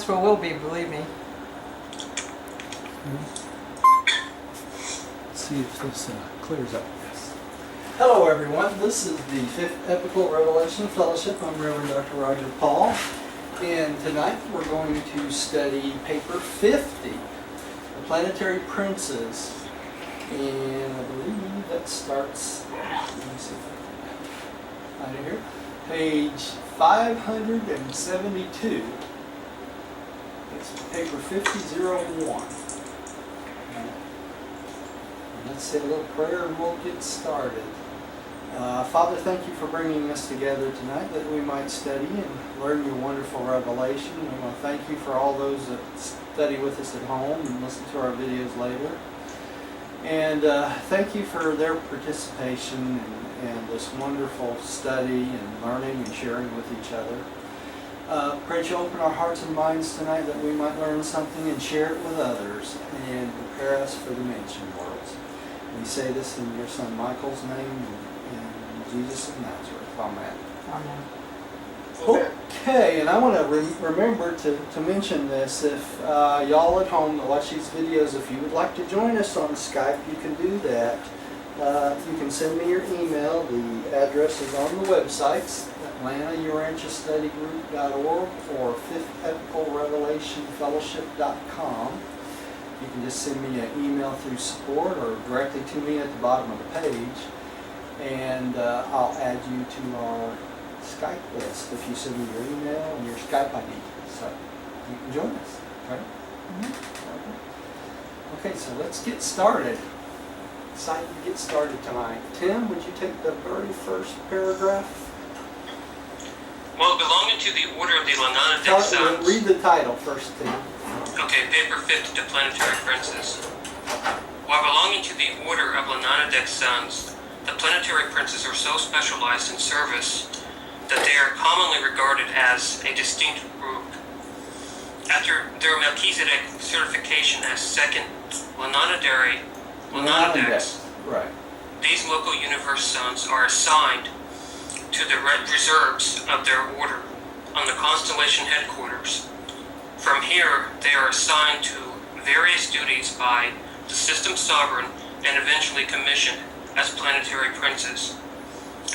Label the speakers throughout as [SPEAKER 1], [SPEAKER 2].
[SPEAKER 1] successful we'll be, believe me.
[SPEAKER 2] Let's see if this clears up. Yes.
[SPEAKER 3] Hello everyone, this is the 5th Epical Revelation Fellowship. I'm Reverend Dr. Roger Paul, and tonight we're going to study paper 50, the Planetary Princes, and I believe that starts, let me see if I can find it here, page 572. It's paper 5001. Let's say a little prayer and we'll get started. Father, thank you for bringing us together tonight that we might study and learn your wonderful revelation. We want to thank you for all those that study with us at home and listen to our videos later. And thank you for their participation in this wonderful study and learning and sharing with each other. Pray that you open our hearts and minds tonight that we might learn something and share it with others and prepare us for the mansion worlds. We say this in your son Michael's name and Jesus of Nazareth. Amen.
[SPEAKER 1] Amen.
[SPEAKER 3] Okay, and I want to remember to mention this. If y'all at home that watch these videos, if you would like to join us on Skype, you can do that. You can send me your email. The address is on the websites, AtlantaUrantiaStudyGroup.org or 5thEpicalRevelationFellowship.com. You can just send me an email through support or directly to me at the bottom of the page, and I'll add you to our Skype list if you send me your email and your Skype ID. So you can join us, right? Mm-hmm. Okay, so let's get started. Excited to get started tonight. Tim, would you take the very first paragraph?
[SPEAKER 4] While belonging to the Order of the Lananadic Sons.
[SPEAKER 3] Read the title first, Tim.
[SPEAKER 4] Okay, paper 50 to Planetary Princes. While belonging to the Order of Lananadic Sons, the Planetary Princes are so specialized in service that they are commonly regarded as a distinct group. After their Melchizedek certification as second Lananadics,
[SPEAKER 3] right.
[SPEAKER 4] These local universe sons are assigned to the reserves of their order on the constellation headquarters. From here, they are assigned to various duties by the system sovereign and eventually commissioned as planetary princes,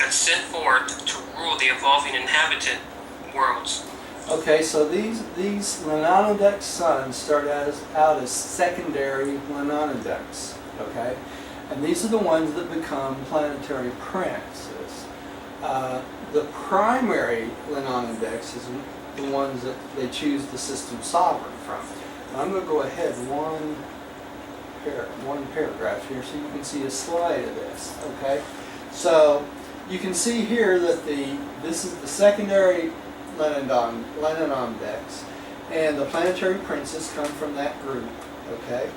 [SPEAKER 4] and sent forth to rule the evolving inhabitant worlds.
[SPEAKER 3] Okay, so these Lananadic sons start out as secondary Lananadics, okay? And these are the ones that become planetary princes. The primary Lananadics is the ones that they choose the system sovereign from. And I'm going to go ahead one paragraph here so you can see a slide of this, okay? So you can see here that this is the secondary Lananadics, and the planetary princes come from that group, okay?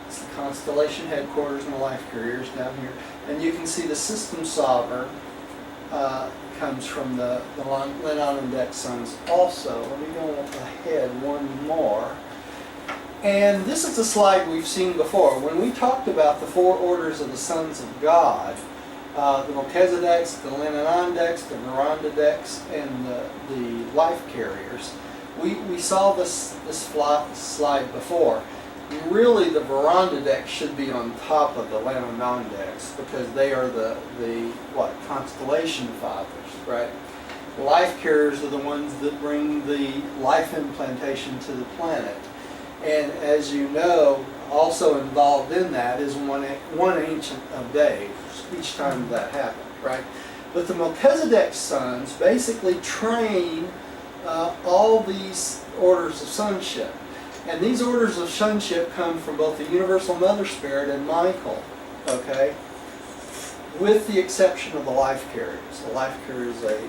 [SPEAKER 3] It's the constellation headquarters and the life carriers down here. And you can see the system sovereign comes from the Lananadic sons also. Let me go ahead one more. And this is a slide we've seen before. When we talked about the 4 orders of the sons of God, the Melchizedeks, the Lananadics, the Verandadics, and the life carriers, we saw this slide before. Really, the Verandadics should be on top of the Lananadics because they are the constellation fathers, right? The life carriers are the ones that bring the life implantation to the planet. And as you know, also involved in that is one Ancient of Days, each time that happened, right? But the Melchizedek sons basically train all these orders of sonship. And these orders of sonship come from both the Universal Mother Spirit and Michael, okay? With the exception of the life carriers. The life carriers is a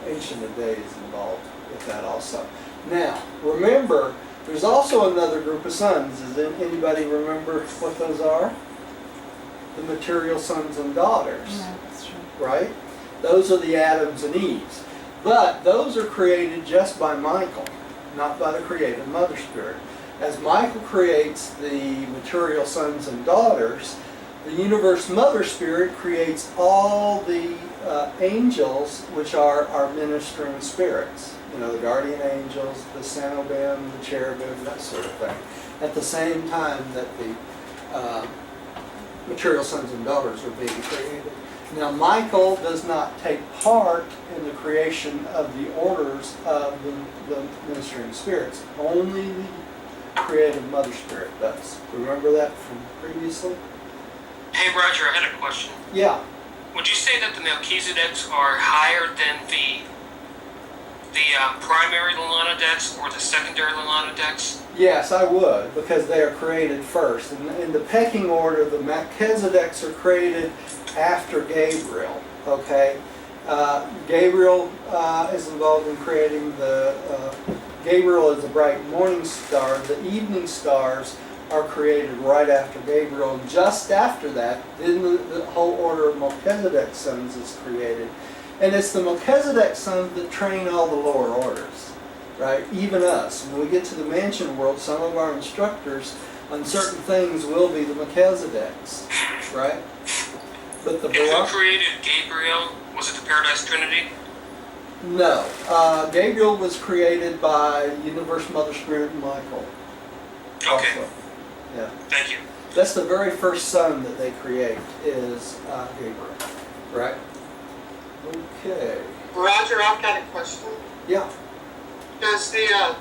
[SPEAKER 3] Ancient of Days involved with that also. Now, remember, there's also another group of sons. Does anybody remember what those are? The material sons and daughters.
[SPEAKER 1] Yeah, that's true.
[SPEAKER 3] Right? Those are the Adams and Eves. But those are created just by Michael, not by the creative Mother Spirit. As Michael creates the material sons and daughters, the Universe Mother Spirit creates all the angels, which are our ministering spirits. you know, the guardian angels, the Sanobim, the cherubim, that sort of thing, at the same time that the material sons and daughters are being created. Now, Michael does not take part in the creation of the orders of the ministering spirits. Only the creative Mother Spirit does. Remember that from previously?
[SPEAKER 4] Hey Roger, I had a question.
[SPEAKER 3] Yeah.
[SPEAKER 4] Would you say that the Melchizedeks are higher than the primary Lalanodex or the secondary Lalanodex?
[SPEAKER 3] Yes, I would, because they are created first. In the pecking order, the Melchizedeks are created after Gabriel. Okay, Gabriel is involved in creating Gabriel is the bright morning star. The evening stars are created right after Gabriel. Just after that, then the whole order of Melchizedek sons is created. And it's the Melchizedek sons that train all the lower orders, right? Even us. When we get to the mansion world, some of our instructors on certain things will be the Melchizedeks, right? But the
[SPEAKER 4] And who created Gabriel? Was it the Paradise Trinity?
[SPEAKER 3] No. Gabriel was created by Universe Mother Spirit and Michael.
[SPEAKER 4] Okay.
[SPEAKER 3] Also. Yeah.
[SPEAKER 4] Thank you.
[SPEAKER 3] That's the very first son that they create is Gabriel, right? Okay.
[SPEAKER 1] Roger, I've got a question.
[SPEAKER 3] Yeah.
[SPEAKER 1] Does the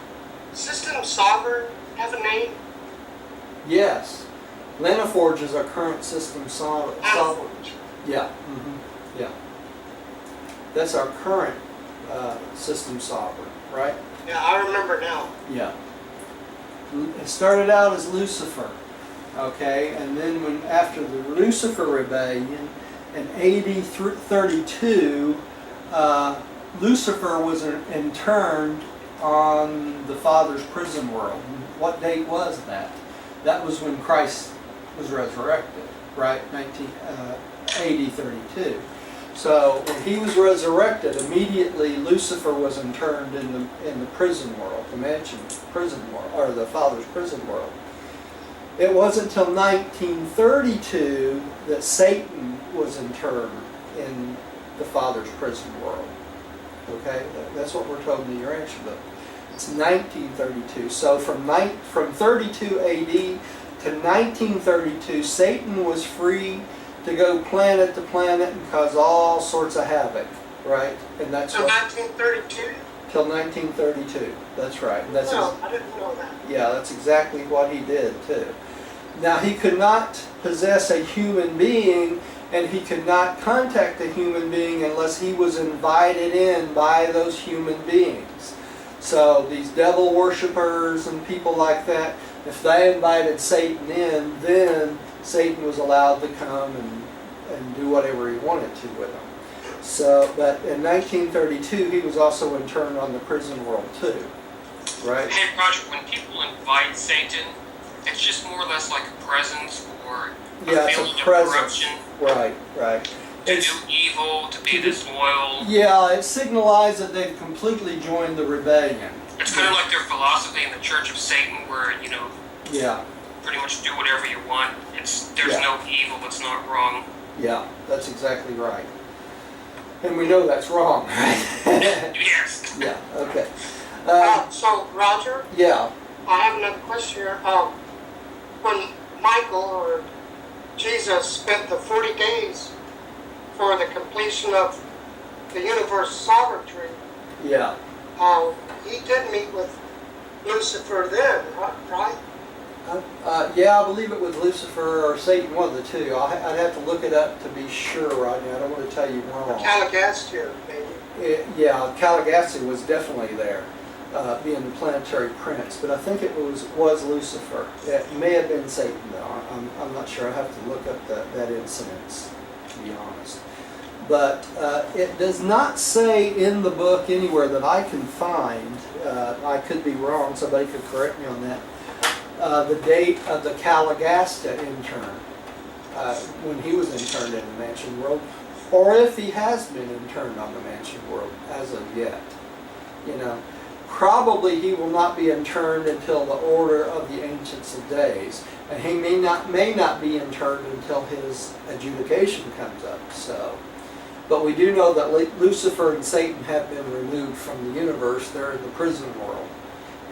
[SPEAKER 1] system sovereign have a name?
[SPEAKER 3] Yes. Lanaforge is our current system sovereign.
[SPEAKER 1] Lanaforge.
[SPEAKER 3] Yeah. Yeah. That's our current system sovereign, right?
[SPEAKER 1] Yeah, I remember now.
[SPEAKER 3] Yeah. It started out as Lucifer, okay, and then after the Lucifer rebellion in AD 32, Lucifer was interned on the Father's prison world. What date was that? That was when Christ was resurrected, right? AD 32. So when he was resurrected, immediately Lucifer was interned in the prison world, the mansion prison world, or the Father's prison world. It wasn't until 1932 that Satan was interned in the Father's prison world. Okay, that's what we're told in the Urantia book. It's 1932. So from 32 AD to 1932, Satan was free to go planet to planet and cause all sorts of havoc, right? And that's
[SPEAKER 1] So 1932?
[SPEAKER 3] Till 1932. That's right. That's
[SPEAKER 1] I didn't know that.
[SPEAKER 3] yeah, that's exactly what he did too. Now he could not possess a human being, and he could not contact a human being unless he was invited in by those human beings. So these devil worshippers and people like that, if they invited Satan in, then Satan was allowed to come and do whatever he wanted to with them. So, but in 1932, he was also interned on the prison world too, right?
[SPEAKER 4] Hey Roger, when people invite Satan, it's just more or less like a presence or a feeling of corruption.
[SPEAKER 3] Right, right.
[SPEAKER 4] To do evil, to be disloyal.
[SPEAKER 3] Yeah, it signalized that they've completely joined the rebellion.
[SPEAKER 4] It's kind of like their philosophy in the Church of Satan where, you know,
[SPEAKER 3] Yeah,
[SPEAKER 4] pretty much do whatever you want. There's
[SPEAKER 3] Yeah.
[SPEAKER 4] no evil, it's not wrong.
[SPEAKER 3] yeah, that's exactly right. And we know that's wrong, right?
[SPEAKER 4] Yes.
[SPEAKER 3] Yeah, okay.
[SPEAKER 1] So, Roger,
[SPEAKER 3] Yeah,
[SPEAKER 1] I have another question here. When Michael or Jesus spent the 40 days for the completion of the universe sovereignty,
[SPEAKER 3] yeah.
[SPEAKER 1] he did meet with Lucifer then, right?
[SPEAKER 3] Yeah, I believe it was Lucifer or Satan, one of the two. I'd have to look it up to be sure right now. I don't want to tell you wrong.
[SPEAKER 1] Caligastia, maybe.
[SPEAKER 3] Yeah, Caligastia was definitely there, being the planetary prince. But I think it was Lucifer. It may have been Satan, though. I'm not sure. I have to look up that incident, to be honest. But it does not say in the book anywhere that I can find, I could be wrong, somebody could correct me on that, the date of the Caligastia intern, when he was interned in the mansion world, or if he has been interned on the mansion world as of yet. You know, probably he will not be interned until the order of the Ancients of Days, and he may not be interned until his adjudication comes up. So, But we do know that Lucifer and Satan have been removed from the universe. They're in the prison world.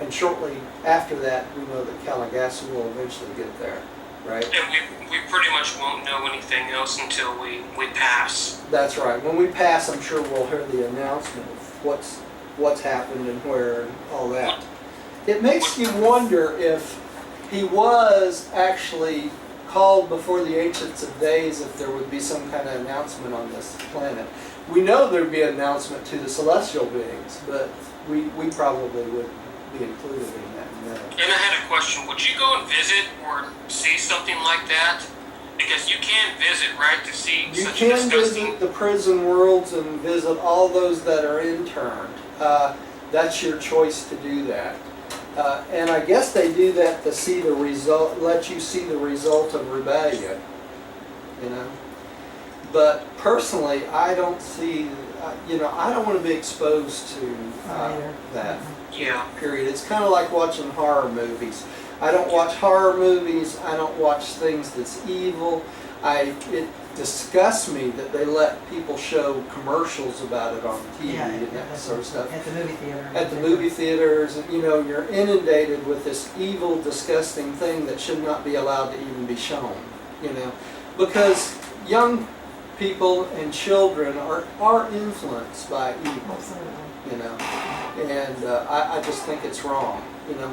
[SPEAKER 3] And shortly after that, we know that Calabasas will eventually get there, right?
[SPEAKER 4] And we pretty much won't know anything else until we pass.
[SPEAKER 3] That's right. When we pass, I'm sure we'll hear the announcement of what's happened and where and all that. It makes you wonder if he was actually called before the Ancients of Days, if there would be some kind of announcement on this planet. We know there'd be an announcement to the celestial beings, but we probably wouldn't be included in that. No.
[SPEAKER 4] And I had a question. Would you go and visit or see something like that? Because you can visit, right, to see
[SPEAKER 3] You
[SPEAKER 4] such
[SPEAKER 3] can
[SPEAKER 4] disgusting...
[SPEAKER 3] visit the prison worlds and visit all those that are interned. That's your choice to do that. And I guess they do that to see the result, let you see the result of rebellion, you know. But personally, I don't see, I don't want to be exposed to that.
[SPEAKER 4] Yeah.
[SPEAKER 3] Period. It's kind of like watching horror movies. I don't watch horror movies. I don't watch things that's evil. It disgusts me that they let people show commercials about it on TV and that sort of stuff.
[SPEAKER 5] At the movie theater.
[SPEAKER 3] At the movie theaters, and you're inundated with this evil, disgusting thing that should not be allowed to even be shown. Because young people and children are influenced by evil.
[SPEAKER 5] Absolutely.
[SPEAKER 3] And I just think it's wrong.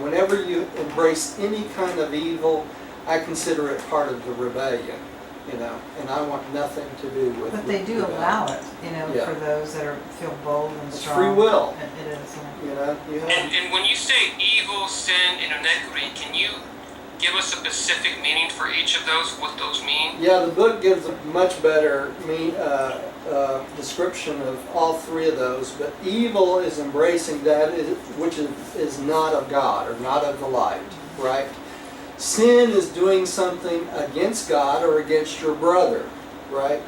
[SPEAKER 3] Whenever you embrace any kind of evil, I consider it part of the rebellion. And I want nothing to do with it.
[SPEAKER 5] But they do
[SPEAKER 3] rebellion.
[SPEAKER 5] allow it,
[SPEAKER 3] Yeah.
[SPEAKER 5] for those that feel bold and
[SPEAKER 3] It's
[SPEAKER 5] strong.
[SPEAKER 3] free will.
[SPEAKER 5] It is.
[SPEAKER 3] You have.
[SPEAKER 4] And when you say evil, sin, and iniquity, can you give us a specific meaning for each of those, what those mean?
[SPEAKER 3] Yeah, the book gives a much better description of all three of those. But evil is embracing that which is not of God or not of the light, right? Sin is doing something against God or against your brother, right?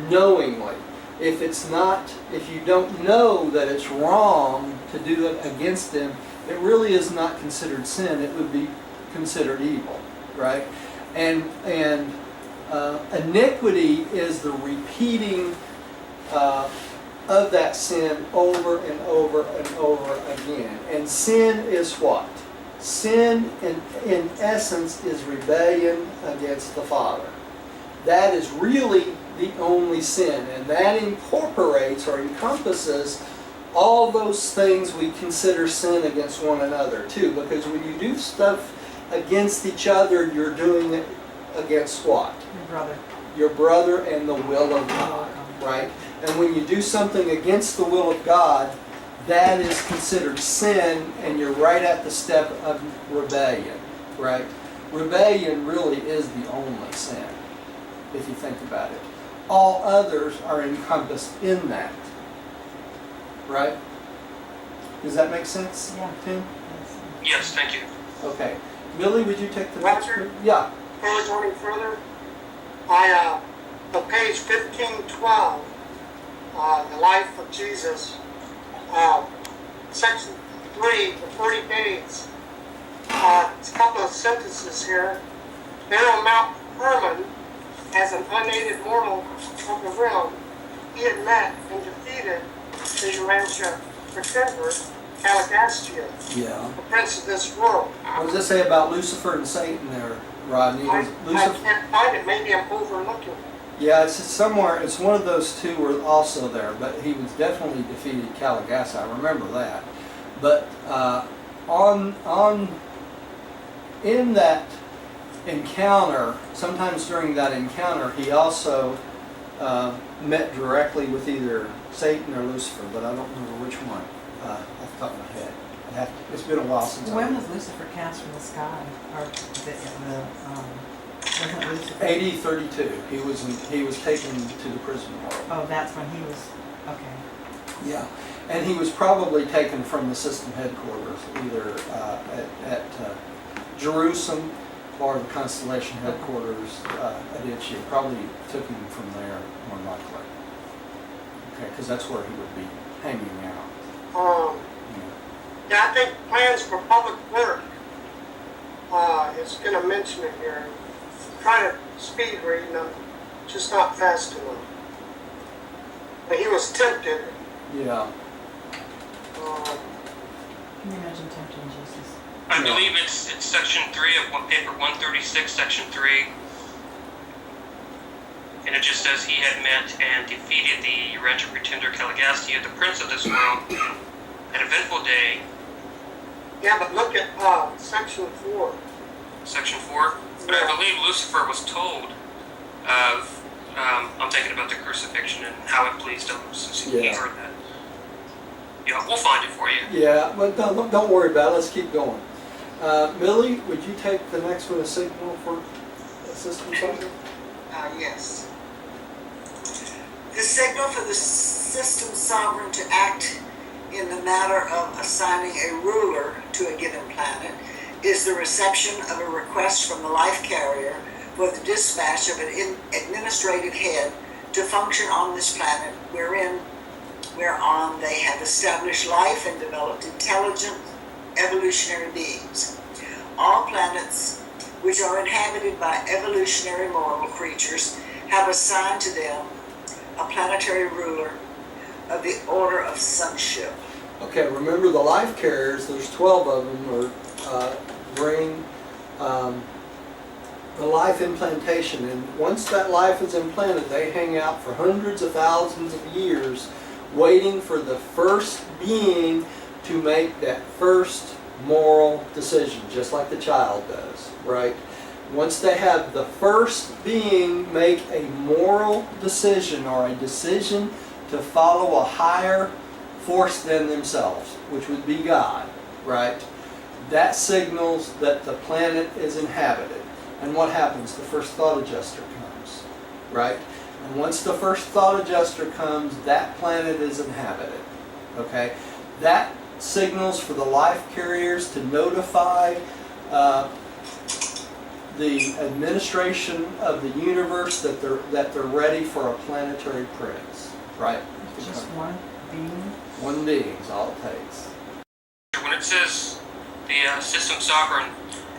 [SPEAKER 3] Knowingly. If you don't know that it's wrong to do it against them, it really is not considered sin. It would be considered evil, right? And iniquity is the repeating of that sin over and over and over again. And sin is what? Sin, in essence, is rebellion against the Father. That is really the only sin, and that incorporates or encompasses all those things we consider sin against one another too, because when you do stuff against each other, you're doing it against what?
[SPEAKER 5] Your brother.
[SPEAKER 3] Your brother and the will of God, right? And when you do something against the will of God, that is considered sin, and you're right at the step of rebellion, right? Rebellion really is the only sin, if you think about it. All others are encompassed in that, right? Does that make sense,
[SPEAKER 5] Yeah.
[SPEAKER 3] Tim?
[SPEAKER 4] Yes, thank you.
[SPEAKER 3] Okay. Billy, would you take the next
[SPEAKER 1] Roger.
[SPEAKER 3] one? Yeah.
[SPEAKER 1] Before we go any further, on page 1512, the life of Jesus, section 3, the 40 days. It's a couple of sentences here. There on Mount Hermon, as an unaided mortal of the realm, he had met and defeated the Urantia pretender, Caligastia,
[SPEAKER 3] Yeah.
[SPEAKER 1] the prince of this world.
[SPEAKER 3] What does it say about Lucifer and Satan there, Rodney?
[SPEAKER 1] I
[SPEAKER 3] Lucifer,
[SPEAKER 1] can't find it. Maybe I'm overlooking it.
[SPEAKER 3] yeah, it's somewhere. It's one of those two were also there, but he was definitely defeated Calabasas. I remember that. But in that encounter, sometimes during that encounter, he also met directly with either Satan or Lucifer, but I don't remember which one off the top of my head. It's been a while since.
[SPEAKER 5] When was Lucifer cast from the sky? Or wasn't Lucifer?
[SPEAKER 3] AD 32. He was taken to the prison world.
[SPEAKER 5] Oh, that's when he was. Okay.
[SPEAKER 3] Yeah, and he was probably taken from the system headquarters, either at Jerusalem or the constellation headquarters at Itchy. Probably took him from there, more likely. Okay, because that's where he would be hanging out.
[SPEAKER 1] Yeah, I think plans for public work is going to mention it here. Try to speed read them, just not fast enough. But he was tempted.
[SPEAKER 3] Yeah.
[SPEAKER 5] Can you imagine tempting Jesus?
[SPEAKER 4] I
[SPEAKER 3] Yeah.
[SPEAKER 4] believe it's section 3 of paper 136, section 3. And it just says he had met and defeated the wretched pretender Caligastia, the prince of this world, an eventful day.
[SPEAKER 1] Yeah, but look at section 4.
[SPEAKER 4] Section 4. But I believe Lucifer was told of, I'm thinking about the crucifixion and how it pleased him, since he
[SPEAKER 3] Yeah.
[SPEAKER 4] heard that. Yeah, we'll find it for you.
[SPEAKER 3] Yeah, but don't worry about it. Let's keep going. Millie, would you take the next one, a signal for system solver?
[SPEAKER 6] Yes. The signal for the system sovereign to act in the matter of assigning a ruler to a given planet is the reception of a request from the life carrier for the dispatch of an administrative head to function on this planet whereon they have established life and developed intelligent evolutionary beings. All planets which are inhabited by evolutionary moral creatures have assigned to them a planetary ruler of the order of sonship.
[SPEAKER 3] Okay, remember the life carriers, there's 12 of them, bring the life implantation. And once that life is implanted, they hang out for hundreds of thousands of years waiting for the first being to make that first moral decision, just like the child does, right? Once they have the first being make a moral decision or a decision to follow a higher force than themselves, which would be God, right? That signals that the planet is inhabited. And what happens? The first thought adjuster comes, right? And once the first thought adjuster comes, that planet is inhabited, okay? That signals for the life carriers to notify the administration of the universe that they're ready for a planetary prince, right?
[SPEAKER 5] Just one being?
[SPEAKER 3] One being is all it takes.
[SPEAKER 4] When it says the system sovereign,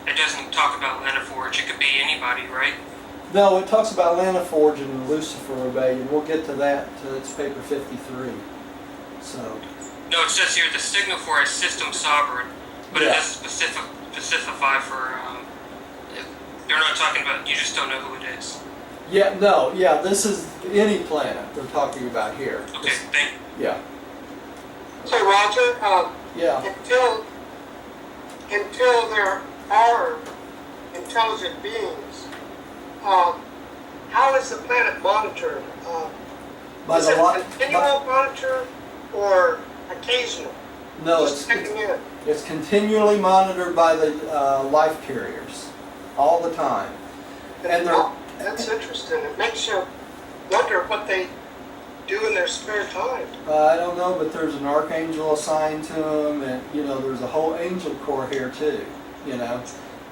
[SPEAKER 4] it doesn't talk about Lanaforge. It could be anybody, right?
[SPEAKER 3] No, it talks about Lanaforge and Lucifer rebellion. We'll get to that. It's paper 53. So.
[SPEAKER 4] No, it says here the signal for a system sovereign, but
[SPEAKER 3] Yeah.
[SPEAKER 4] it doesn't specify for. They're not talking about. You just don't know who it is.
[SPEAKER 3] Yeah. No. Yeah. This is any planet they're talking about here.
[SPEAKER 4] Okay, thank.
[SPEAKER 3] Yeah.
[SPEAKER 1] So Roger,
[SPEAKER 3] Yeah.
[SPEAKER 1] until there are intelligent beings, how is the planet monitored?
[SPEAKER 3] By
[SPEAKER 1] Is
[SPEAKER 3] the
[SPEAKER 1] it
[SPEAKER 3] lot.
[SPEAKER 1] continual monitor or occasional?
[SPEAKER 3] No,
[SPEAKER 1] Just checking in.
[SPEAKER 3] it's continually monitored by the life carriers, all the time. And they're.
[SPEAKER 1] Oh, that's interesting. It makes you wonder what they do in their spare time.
[SPEAKER 3] I don't know, but there's an archangel assigned to them, and there's a whole angel corps here too.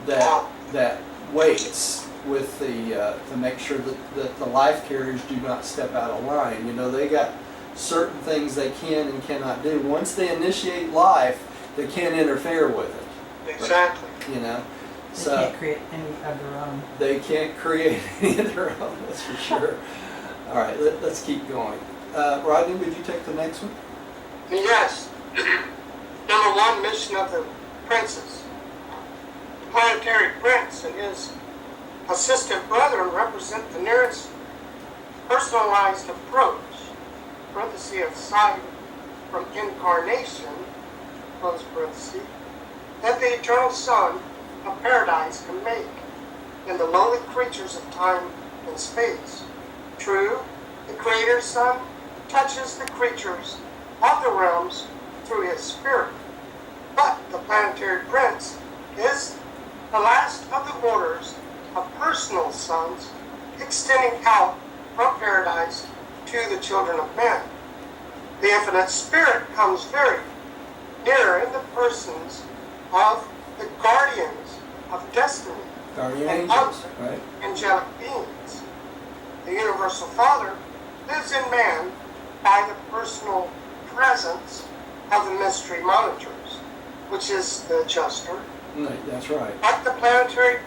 [SPEAKER 3] That waits with the to make sure that the life carriers do not step out of line. They got certain things they can and cannot do. Once they initiate life, they can't interfere with it.
[SPEAKER 1] Exactly.
[SPEAKER 5] They
[SPEAKER 3] So
[SPEAKER 5] can't create any of their own.
[SPEAKER 3] they can't create any of their own. That's for sure. All right, let's keep going. Rodney, would you take the next one?
[SPEAKER 1] Yes. Number 1, mission of the princes. The planetary prince and his assistant brethren represent the nearest personalized approach, parenthesis aside from incarnation, close parenthesis, that the eternal Son of Paradise can make in the lowly creatures of time and space. True, the Creator's Son touches the creatures of the realms through his spirit. But the planetary prince is the last of the orders of personal sons extending out from paradise to the children of men. The infinite spirit comes very near in the persons of the guardians of destiny
[SPEAKER 3] Guardian
[SPEAKER 1] and
[SPEAKER 3] angels,
[SPEAKER 1] other
[SPEAKER 3] right?
[SPEAKER 1] angelic beings. The universal Father lives in man by the personal presence of the mystery monitors, which is the adjuster.
[SPEAKER 3] Right, that's right.
[SPEAKER 1] But the planetary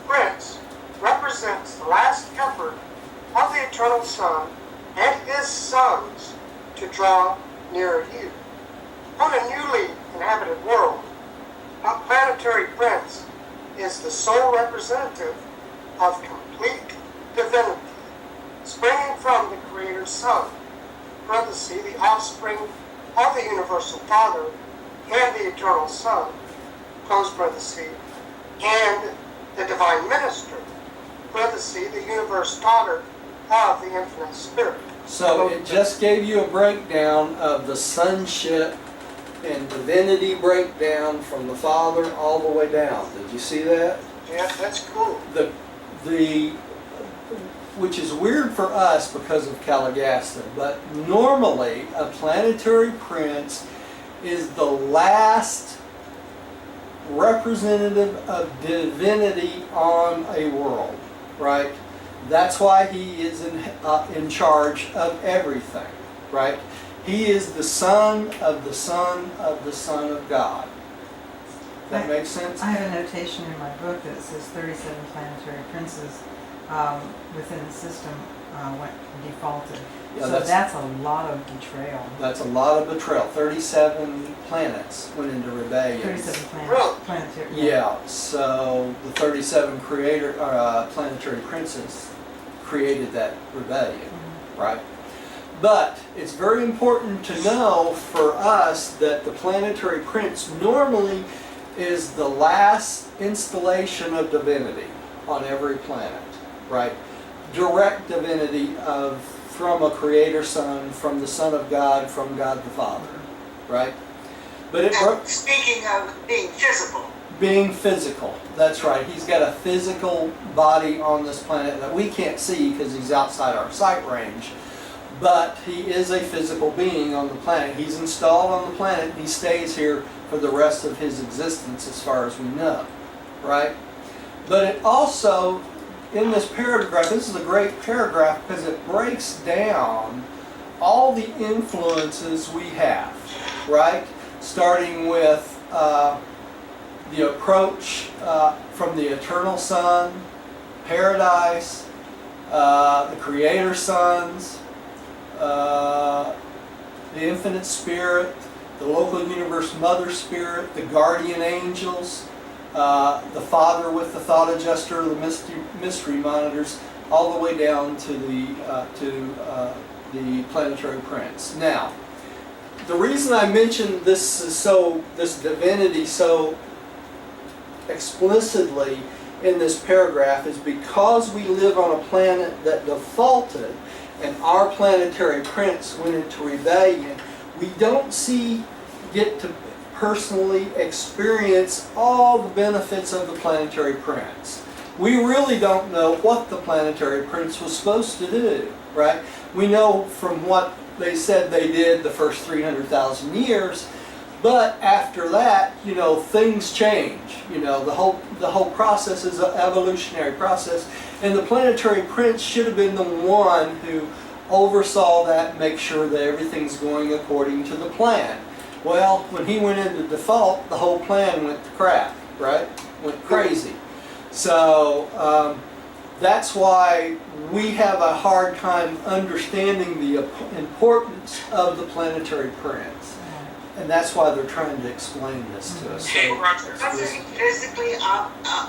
[SPEAKER 1] prince represents the last effort of the eternal Son and his sons to draw nearer you. On a newly inhabited world, a planetary prince is the sole representative of complete divinity, springing from the Creator's Son, parenthesis, the offspring of the Universal Father and the Eternal Son, close parenthesis, and the Divine Minister, parenthesis, the Universe Daughter of the Infinite Spirit.
[SPEAKER 3] So it just gave you a breakdown of the sonship and divinity breakdown from the Father all the way down. Did you see that?
[SPEAKER 1] Yeah, that's cool.
[SPEAKER 3] Which is weird for us because of Caligaston, but normally a planetary prince is the last representative of divinity on a world, right? That's why he is in charge of everything, right? He is the son of the son of the Son of God. That makes sense?
[SPEAKER 5] I have a notation in my book that says 37 planetary princes within the system went defaulted.
[SPEAKER 3] Yeah,
[SPEAKER 5] So that's a lot of betrayal.
[SPEAKER 3] That's a lot of betrayal. 37 planets went into rebellion.
[SPEAKER 5] 37
[SPEAKER 1] Really?
[SPEAKER 5] planetary.
[SPEAKER 3] Yeah, so the 37 planetary princes created that rebellion, right? But it's very important to know for us that the planetary prince normally is the last installation of divinity on every planet, right? Direct divinity from a creator son, from the Son of God, from God the Father, right? But
[SPEAKER 6] And speaking of being physical,
[SPEAKER 3] being physical, that's right. He's got a physical body on this planet that we can't see because he's outside our sight range. But he is a physical being on the planet. He's installed on the planet and he stays here for the rest of his existence as far as we know, right? But it also, in this paragraph, this is a great paragraph because it breaks down all the influences we have, right? Starting with the approach from the Eternal Son, Paradise, the Creator Sons, the Infinite Spirit, the local universe Mother Spirit, the Guardian Angels, the Father with the Thought Adjuster, the Mystery Monitors, all the way down to the Planetary Prince. Now, the reason I mentioned this divinity so explicitly in this paragraph is because we live on a planet that defaulted and our planetary prince went into rebellion. We don't get to personally experience all the benefits of the planetary prince. We really don't know what the planetary prince was supposed to do, right? We know from what they said they did the first 300,000 years, but after that, things change. The whole process is an evolutionary process, and the planetary prince should have been the one who oversaw that and make sure that everything's going according to the plan. Well, when he went into default, the whole plan went to crap, right? Went crazy. So that's why we have a hard time understanding the importance of the planetary prince. And that's why they're trying to explain this to us.
[SPEAKER 4] Hey, Roger.
[SPEAKER 6] was he physically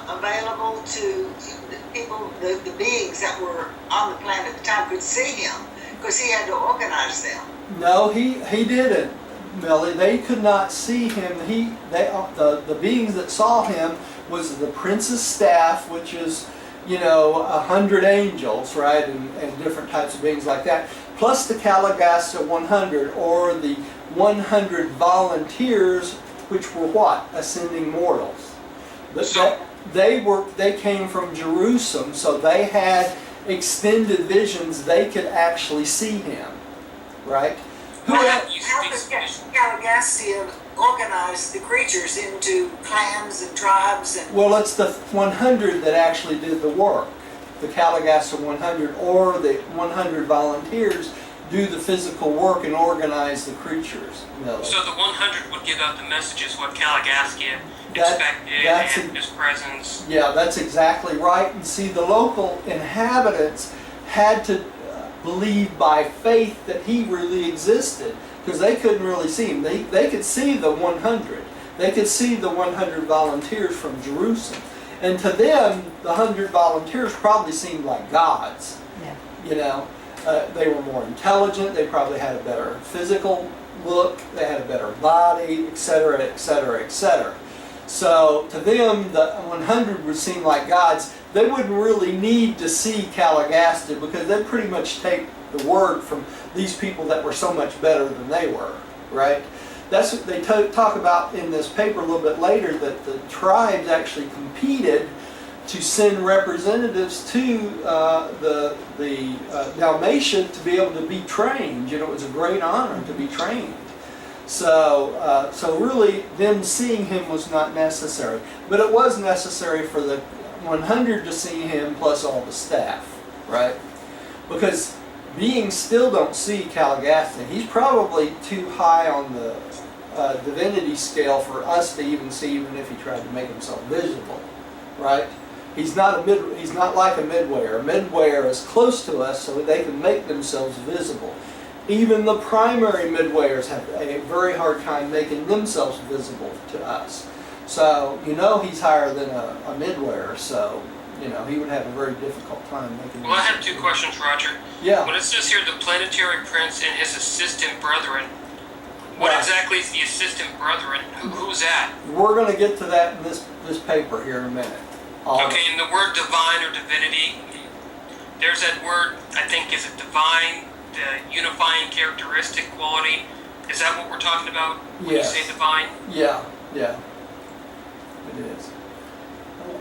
[SPEAKER 6] available to the people, the beings that were on the planet at the time could see him? Because he had to organize them.
[SPEAKER 3] No, he didn't, Millie. They could not see him. The beings that saw him was the prince's staff, which is 100 angels, right, and different types of beings like that, plus the Calagasta 100, or the 100 volunteers, which were what? Ascending mortals. But they came from Jerusalem, so they had extended visions. They could actually see him, right?
[SPEAKER 6] How could Calagastian organize the creatures into clans and tribes?
[SPEAKER 3] Well, it's the 100 that actually did the work. The Calagasta 100, or the 100 volunteers, do the physical work and organize the creatures.
[SPEAKER 4] So the 100 would give out the messages what Caligastia expected and his presence.
[SPEAKER 3] Yeah, that's exactly right. And see, the local inhabitants had to believed by faith that he really existed, because they couldn't really see him. They could see the 100. They could see the 100 volunteers from Jerusalem. And to them, the 100 volunteers probably seemed like gods.
[SPEAKER 5] Yeah.
[SPEAKER 3] You know, they were more intelligent. They probably had a better physical look. They had a better body, etc., etc., etc. So to them, the 100 would seem like gods. They wouldn't really need to see Caligasted, because they'd pretty much take the word from these people that were so much better than they were, right? That's what they talk about in this paper a little bit later, that the tribes actually competed to send representatives to the Dalmatia to be able to be trained. You know, it was a great honor to be trained. So, so really, them seeing him was not necessary. But it was necessary for the 100 to see him, plus all the staff, right? Because beings still don't see Caligasted. He's probably too high on the divinity scale for us to even see, even if he tried to make himself visible, right? He's not like a midwayer. A midwayer is close to us, so they can make themselves visible. Even the primary midwayers have a very hard time making themselves visible to us. So, you know, he's higher than a midwayer, so, you know, he would have a very difficult time making
[SPEAKER 4] Well, I have two questions, Roger.
[SPEAKER 3] Yeah.
[SPEAKER 4] When it says here the planetary prince and his assistant brethren, what
[SPEAKER 3] Right.
[SPEAKER 4] exactly is the assistant brethren? Who's that?
[SPEAKER 3] We're going to get to that in this paper here in a minute.
[SPEAKER 4] Okay, and the word divine or divinity, there's that word, I think, is it divine, the unifying characteristic quality? Is that what we're talking about when
[SPEAKER 3] Yes.
[SPEAKER 4] you say divine?
[SPEAKER 3] Yeah, yeah. It is.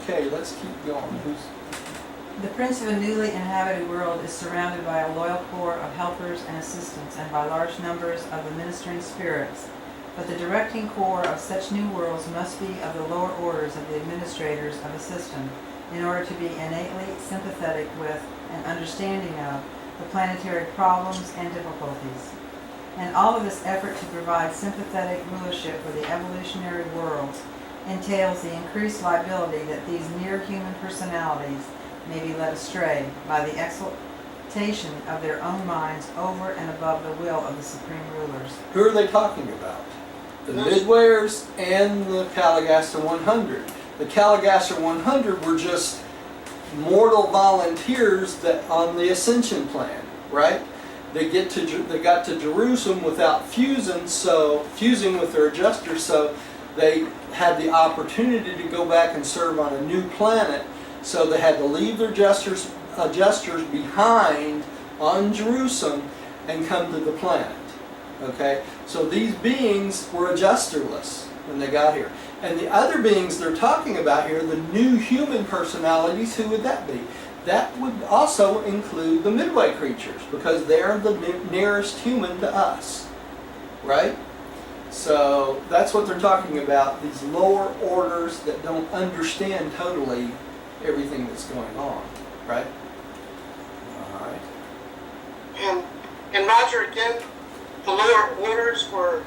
[SPEAKER 3] Okay, let's keep going.
[SPEAKER 5] The prince of a newly inhabited world is surrounded by a loyal corps of helpers and assistants, and by large numbers of administering spirits. But the directing core of such new worlds must be of the lower orders of the administrators of a system, in order to be innately sympathetic with and understanding of the planetary problems and difficulties. And all of this effort to provide sympathetic rulership for the evolutionary worlds entails the increased liability that these near-human personalities may be led astray by the exaltation of their own minds over and above the will of the supreme rulers.
[SPEAKER 3] Who are they talking about? The
[SPEAKER 1] Yes.
[SPEAKER 3] Midwayers and the Caligasted 100. The Caligasted 100 were just mortal volunteers that on the ascension plan, right? They got to Jerusalem without fusing with their adjusters, so they had the opportunity to go back and serve on a new planet. So they had to leave their adjusters behind on Jerusalem and come to the planet. Okay, so these beings were adjusterless when they got here. And the other beings they're talking about here, the new human personalities, who would that be? That would also include the midway creatures, because they're the nearest human to us, right? So that's what they're talking about, these lower orders that don't understand totally everything that's going on, right? All right.
[SPEAKER 1] And Roger, again, the lower orders were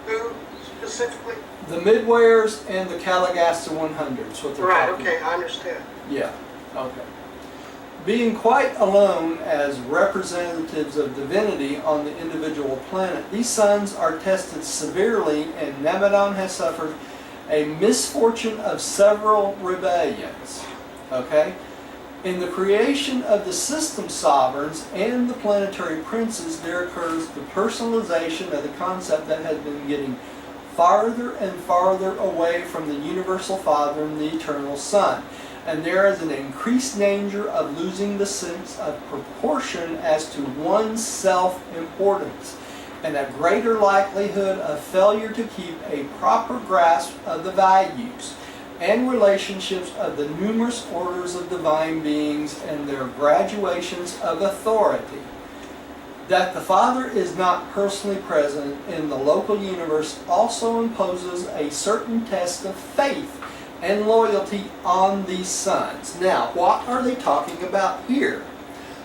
[SPEAKER 1] who specifically?
[SPEAKER 3] The midwayers and the Caligasted 100s, what they're
[SPEAKER 1] Right,
[SPEAKER 3] talking
[SPEAKER 1] okay, I understand.
[SPEAKER 3] Yeah, okay. Being quite alone as representatives of divinity on the individual planet, these sons are tested severely, and Namadon has suffered a misfortune of several rebellions. Okay? In the creation of the system sovereigns and the planetary princes, there occurs the personalization of the concept that has been getting farther and farther away from the universal Father and the eternal Son. And there is an increased danger of losing the sense of proportion as to one's self-importance, and a greater likelihood of failure to keep a proper grasp of the values and relationships of the numerous orders of divine beings and their graduations of authority. That the Father is not personally present in the local universe also imposes a certain test of faith and loyalty on these sons. Now, what are they talking about here?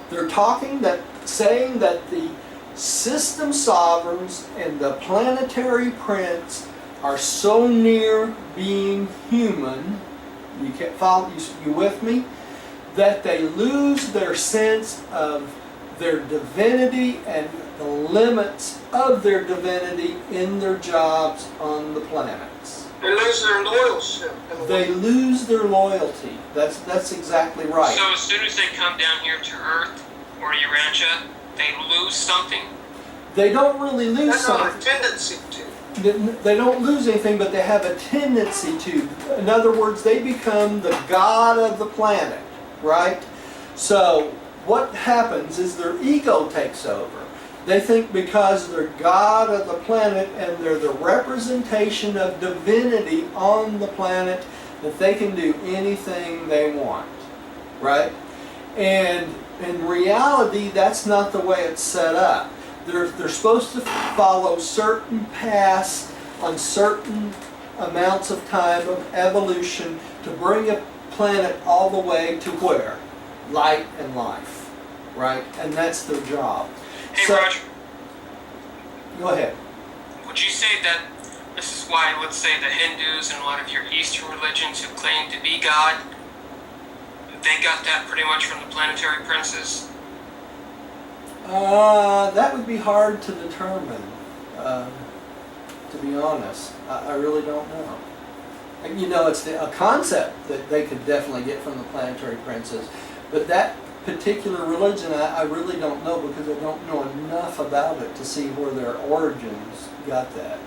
[SPEAKER 3] They're saying that the system sovereigns and the planetary prince are so near being human, you can't follow, you with me? That they lose their sense of their divinity and the limits of their divinity in their jobs on the planets.
[SPEAKER 1] They lose their loyalty.
[SPEAKER 3] They lose their loyalty. That's exactly right.
[SPEAKER 4] So as soon as they come down here to Earth or Urantia, they lose something.
[SPEAKER 3] They don't really lose
[SPEAKER 1] That's not a
[SPEAKER 3] something.
[SPEAKER 1] tendency to.
[SPEAKER 3] They don't lose anything, but they have a tendency to. In other words, they become the god of the planet, right? So what happens is their ego takes over. They think because they're god of the planet and they're the representation of divinity on the planet that they can do anything they want, right? And in reality, that's not the way it's set up. They're supposed to follow certain paths on certain amounts of time of evolution to bring a planet all the way to where? Light and life, right? And that's their job.
[SPEAKER 4] Hey,
[SPEAKER 3] So-
[SPEAKER 4] Roger,
[SPEAKER 3] Go ahead.
[SPEAKER 4] would you say that this is why, let's say, the Hindus and a lot of your Eastern religions who claim to be God, they got that pretty much from the planetary princes?
[SPEAKER 3] That would be hard to determine, to be honest. I really don't know. And, you know, it's a concept that they could definitely get from the planetary princes, but that particular religion, I really don't know because I don't know enough about it to see where their origins got that,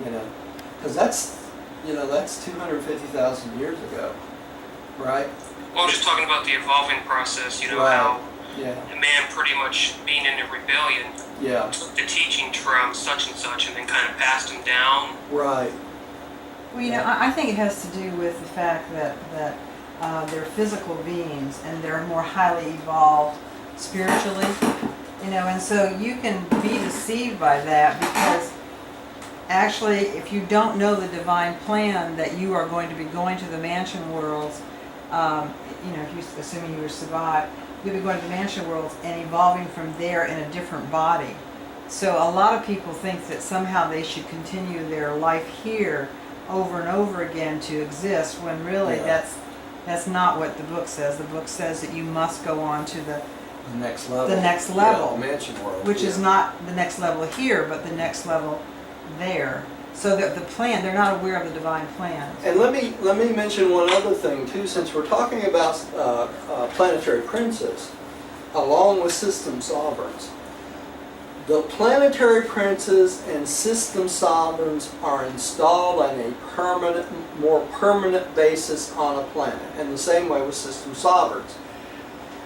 [SPEAKER 3] you know. Because that's 250,000 years ago, right?
[SPEAKER 4] Well, I'm just talking about the evolving process, you know,
[SPEAKER 3] Right.
[SPEAKER 4] how
[SPEAKER 3] Yeah,
[SPEAKER 4] man pretty much being in a rebellion
[SPEAKER 3] yeah,
[SPEAKER 4] took the teachings from such and such and then kind of passed them down.
[SPEAKER 3] right.
[SPEAKER 5] Well, you know, I think it has to do with the fact that they're physical beings and they're more highly evolved spiritually, you know, and so you can be deceived by that because actually, if you don't know the divine plan that you are going to be going to the mansion worlds, you know, if you assuming you were survive, you'll be going to the mansion worlds and evolving from there in a different body. So a lot of people think that somehow they should continue their life here over and over again to exist, when really
[SPEAKER 3] Yeah.
[SPEAKER 5] that's not what the book says. The book says that you must go on to the
[SPEAKER 3] next level.
[SPEAKER 5] The next level.
[SPEAKER 3] Yeah, mansion world.
[SPEAKER 5] which is
[SPEAKER 3] yeah.
[SPEAKER 5] not the next level here, but the next level there. So that the plan, they're not aware of the divine plan.
[SPEAKER 3] And let me mention one other thing too, since we're talking about planetary princes, along with system sovereigns. The planetary princes and system sovereigns are installed on a more permanent basis on a planet, and the same way with system sovereigns.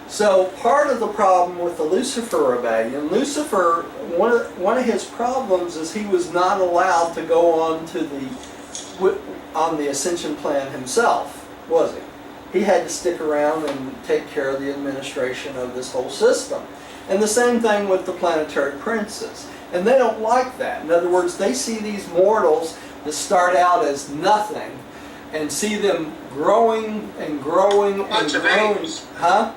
[SPEAKER 3] So part of the problem with the Lucifer rebellion, Lucifer, one of his problems is he was not allowed to go on the ascension plan himself, was he? He had to stick around and take care of the administration of this whole system. And the same thing with the planetary princes. And they don't like that. In other words, they see these mortals that start out as nothing and see them growing and growing and
[SPEAKER 1] Bunch of
[SPEAKER 3] growing.
[SPEAKER 1] apes.
[SPEAKER 3] Huh?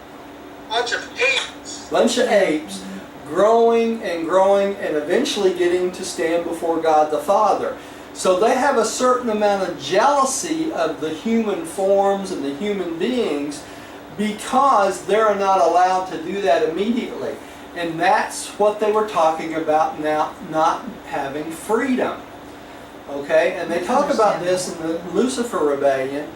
[SPEAKER 1] Bunch of apes.
[SPEAKER 3] Bunch of apes growing and growing and eventually getting to stand before God the Father. So they have a certain amount of jealousy of the human forms and the human beings because they're not allowed to do that immediately. And that's what they were talking about now, not having freedom. Okay? And they talk about this in the Lucifer Rebellion.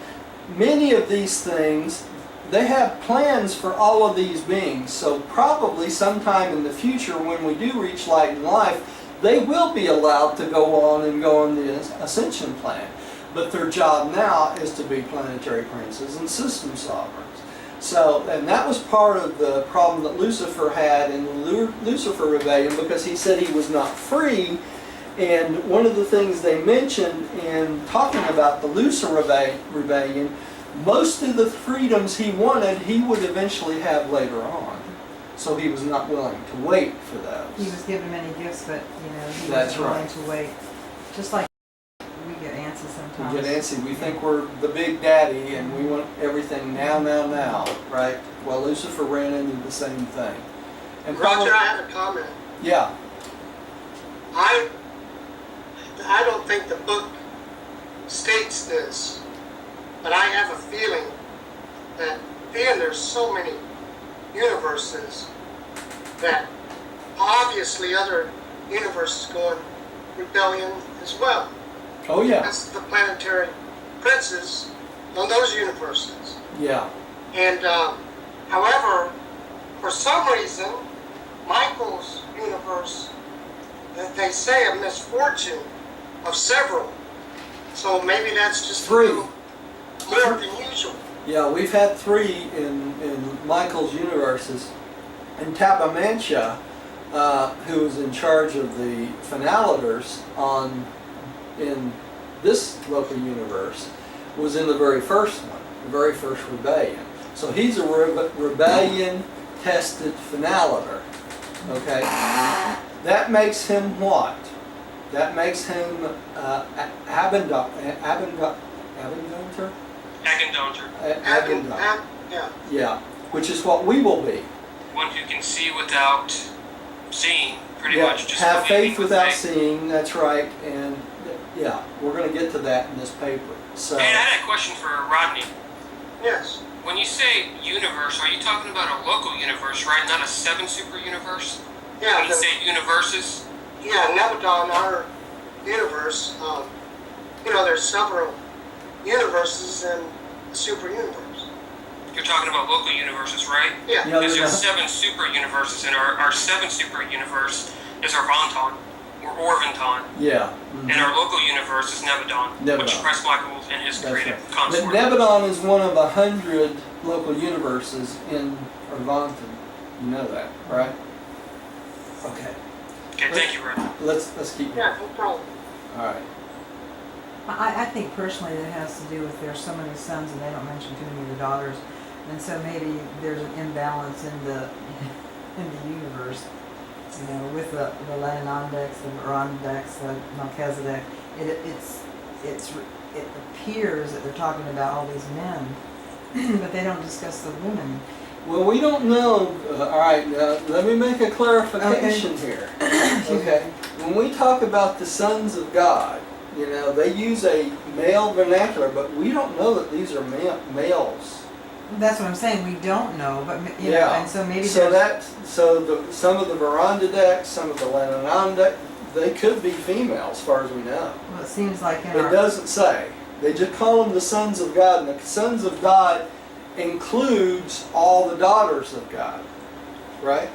[SPEAKER 3] Many of these things, they have plans for all of these beings. So probably sometime in the future when we do reach light and life, they will be allowed to go on the ascension plan. But their job now is to be planetary princes and system sovereigns. So, and that was part of the problem that Lucifer had in the Lucifer Rebellion, because he said he was not free. And one of the things they mentioned in talking about the Lucifer Rebellion, most of the freedoms he wanted, he would eventually have later on. So he was not willing to wait for those.
[SPEAKER 5] He was given many gifts, but he
[SPEAKER 3] That's
[SPEAKER 5] wasn't willing
[SPEAKER 3] right.
[SPEAKER 5] to wait. Just like we get antsy sometimes.
[SPEAKER 3] We get antsy. We think we're the big daddy and we want everything now, right? Well, Lucifer ran into the same thing. And
[SPEAKER 1] Roger, I have a comment.
[SPEAKER 3] yeah,
[SPEAKER 1] I don't think the book states this, but I have a feeling that being there's so many universes, that obviously other universes go in rebellion as well.
[SPEAKER 3] Oh yeah,
[SPEAKER 1] That's the planetary princes on those universes.
[SPEAKER 3] yeah.
[SPEAKER 1] And however, for some reason, Michael's universe, that they say a misfortune of several. So maybe that's just
[SPEAKER 3] Three.
[SPEAKER 1] a little more than usual.
[SPEAKER 3] Yeah, we've had 3 in Michael's universes. And Tabamantia, who was in charge of the Finalitors in this local universe, was in the very first one, the very first rebellion. So he's a rebellion-tested Finalitor. Okay? That makes him what? That makes him Abendonter?
[SPEAKER 4] Agendonter.
[SPEAKER 1] Yeah.
[SPEAKER 3] Yeah, which is what we will be.
[SPEAKER 4] One who can see without seeing, pretty
[SPEAKER 3] Yeah,
[SPEAKER 4] much. Just
[SPEAKER 3] have
[SPEAKER 4] believing
[SPEAKER 3] faith
[SPEAKER 4] with
[SPEAKER 3] without
[SPEAKER 4] faith.
[SPEAKER 3] seeing, that's right, and yeah, we're going to get to that in this paper. So,
[SPEAKER 4] Hey, I had a question for Rodney.
[SPEAKER 1] Yes.
[SPEAKER 4] When you say universe, are you talking about a local universe, right? Not a 7 super universe?
[SPEAKER 1] Yeah.
[SPEAKER 4] When you say universes?
[SPEAKER 1] Yeah, Nebadon, our universe, there's several universes in the super universe.
[SPEAKER 4] You're talking about local universes, right?
[SPEAKER 1] Yeah.
[SPEAKER 3] yeah,
[SPEAKER 4] Because
[SPEAKER 3] there's
[SPEAKER 4] there's 7 super universes, and our 7 super universe is Arvanton, or Orvanton.
[SPEAKER 3] yeah.
[SPEAKER 4] And our local universe is Nebadon, which
[SPEAKER 3] Nebadon.
[SPEAKER 4] Christ Michael and his
[SPEAKER 3] That's
[SPEAKER 4] creative
[SPEAKER 3] right.
[SPEAKER 4] consort.
[SPEAKER 3] But Nebadon is one of 100 local universes in Arvanton. You know that, right? Okay,
[SPEAKER 4] Okay, thank you, Rodney.
[SPEAKER 3] let's keep going.
[SPEAKER 1] Yeah, no problem.
[SPEAKER 3] All right.
[SPEAKER 5] I think personally that has to do with there's so many sons and they don't mention too many of the daughters, and so maybe there's an imbalance in the universe. With the Lenondex, the Rondex, the Melchizedek, it appears that they're talking about all these men, but they don't discuss the women.
[SPEAKER 3] Well, we don't know. All right, now let me make a clarification here. Okay, when we talk about the sons of God, they use a male vernacular, but we don't know that these are males.
[SPEAKER 5] That's what I'm saying. We don't know, but
[SPEAKER 3] Yeah.
[SPEAKER 5] and so maybe
[SPEAKER 3] So
[SPEAKER 5] there's-
[SPEAKER 3] some of the Verandadex, some of the Lenonondex, they could be female as far as we know.
[SPEAKER 5] well, it seems like in
[SPEAKER 3] It
[SPEAKER 5] our
[SPEAKER 3] doesn't say. They just call them the sons of God, and the sons of God includes all the daughters of God, right?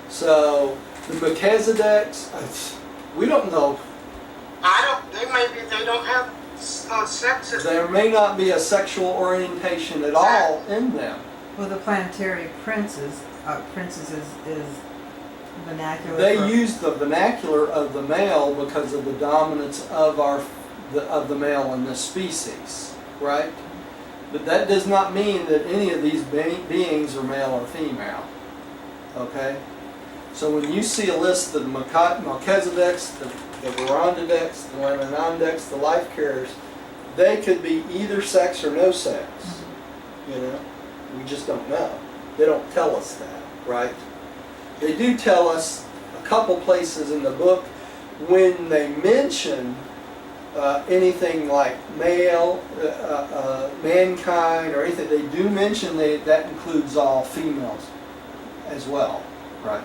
[SPEAKER 3] So the Melchizedeks, we don't know.
[SPEAKER 1] They don't have sex.
[SPEAKER 3] There may not be a sexual orientation at all in them.
[SPEAKER 5] well, the planetary princes is vernacular.
[SPEAKER 3] They
[SPEAKER 5] for-
[SPEAKER 3] use the vernacular of the male because of the dominance of the male in this species, right? But that does not mean that any of these beings are male or female. Okay? So when you see a list of the Melchizedeks, the Verandadex, the Lenonondex, the life carriers, they could be either sex or no sex. We just don't know. They don't tell us that, right? They do tell us a couple places in the book when they mention anything like male, mankind, or anything. They do mention that includes all females as well, right?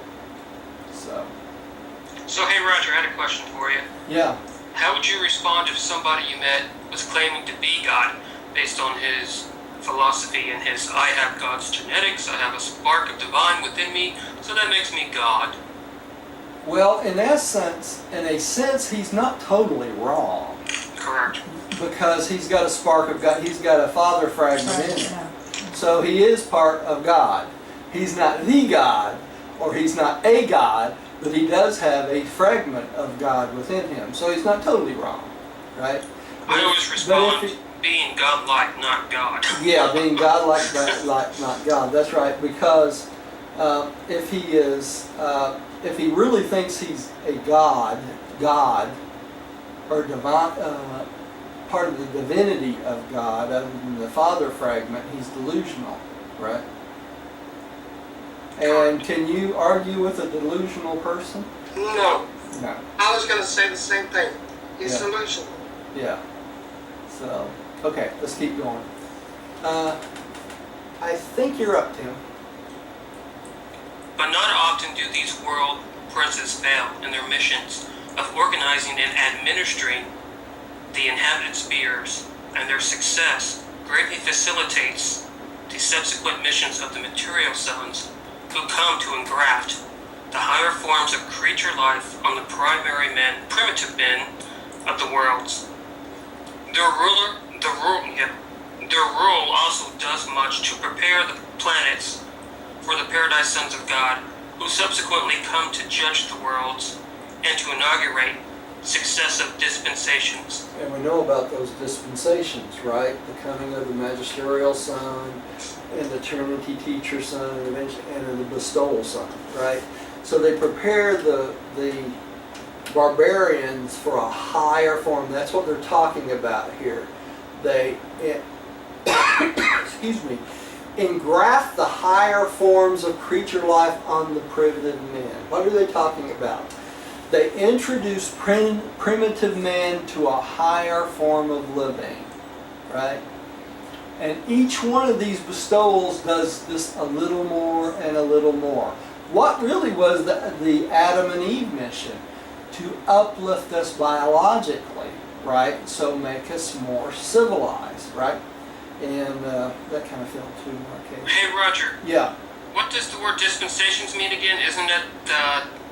[SPEAKER 4] So, hey, Roger, I had a question for you.
[SPEAKER 3] Yeah.
[SPEAKER 4] How would you respond if somebody you met was claiming to be God based on his philosophy and his I have God's genetics, I have a spark of divine within me, so that makes me God?
[SPEAKER 3] Well, in a sense, he's not totally wrong
[SPEAKER 4] Correct.
[SPEAKER 3] because he's got a spark of God. He's got a father fragment in him.
[SPEAKER 5] Yeah.
[SPEAKER 3] So he is part of God. He's not the God, or he's not a God, but he does have a fragment of God within him. So he's not totally wrong, right?
[SPEAKER 4] I always
[SPEAKER 3] But
[SPEAKER 4] respond
[SPEAKER 3] if he-
[SPEAKER 4] being godlike, not God.
[SPEAKER 3] Yeah, being God like not God. That's right. Because if he really thinks he's a God, or divine, part of the divinity of God, other than the Father fragment, he's delusional, right? And can you argue with a delusional person?
[SPEAKER 1] No.
[SPEAKER 3] No.
[SPEAKER 1] I was going to say the same thing. He's
[SPEAKER 3] Yeah.
[SPEAKER 1] delusional.
[SPEAKER 3] Yeah. So, okay, let's keep going. I think you're up, Tim.
[SPEAKER 4] But not often do these world princes fail in their missions of organizing and administering the inhabited spheres, and their success greatly facilitates the subsequent missions of the material sons who come to engraft the higher forms of creature life on the primitive men of the worlds. Their rule also does much to prepare the planets for the paradise sons of God, who subsequently come to judge the worlds and to inaugurate successive dispensations.
[SPEAKER 3] And we know about those dispensations, right? The coming of the magisterial son, and the Trinity teacher son, and the bestowal son, right? So they prepare the barbarians for a higher form. That's what they're talking about here. They, excuse me, engraft the higher forms of creature life on the primitive men. What are they talking about? They introduce primitive man to a higher form of living, right? And each one of these bestowals does this a little more and a little more. What really was the Adam and Eve mission? To uplift us biologically, right? So make us more civilized, right? And that kind of fell to my case.
[SPEAKER 4] Hey, Roger.
[SPEAKER 3] Yeah.
[SPEAKER 4] What does the word dispensations mean again? Isn't it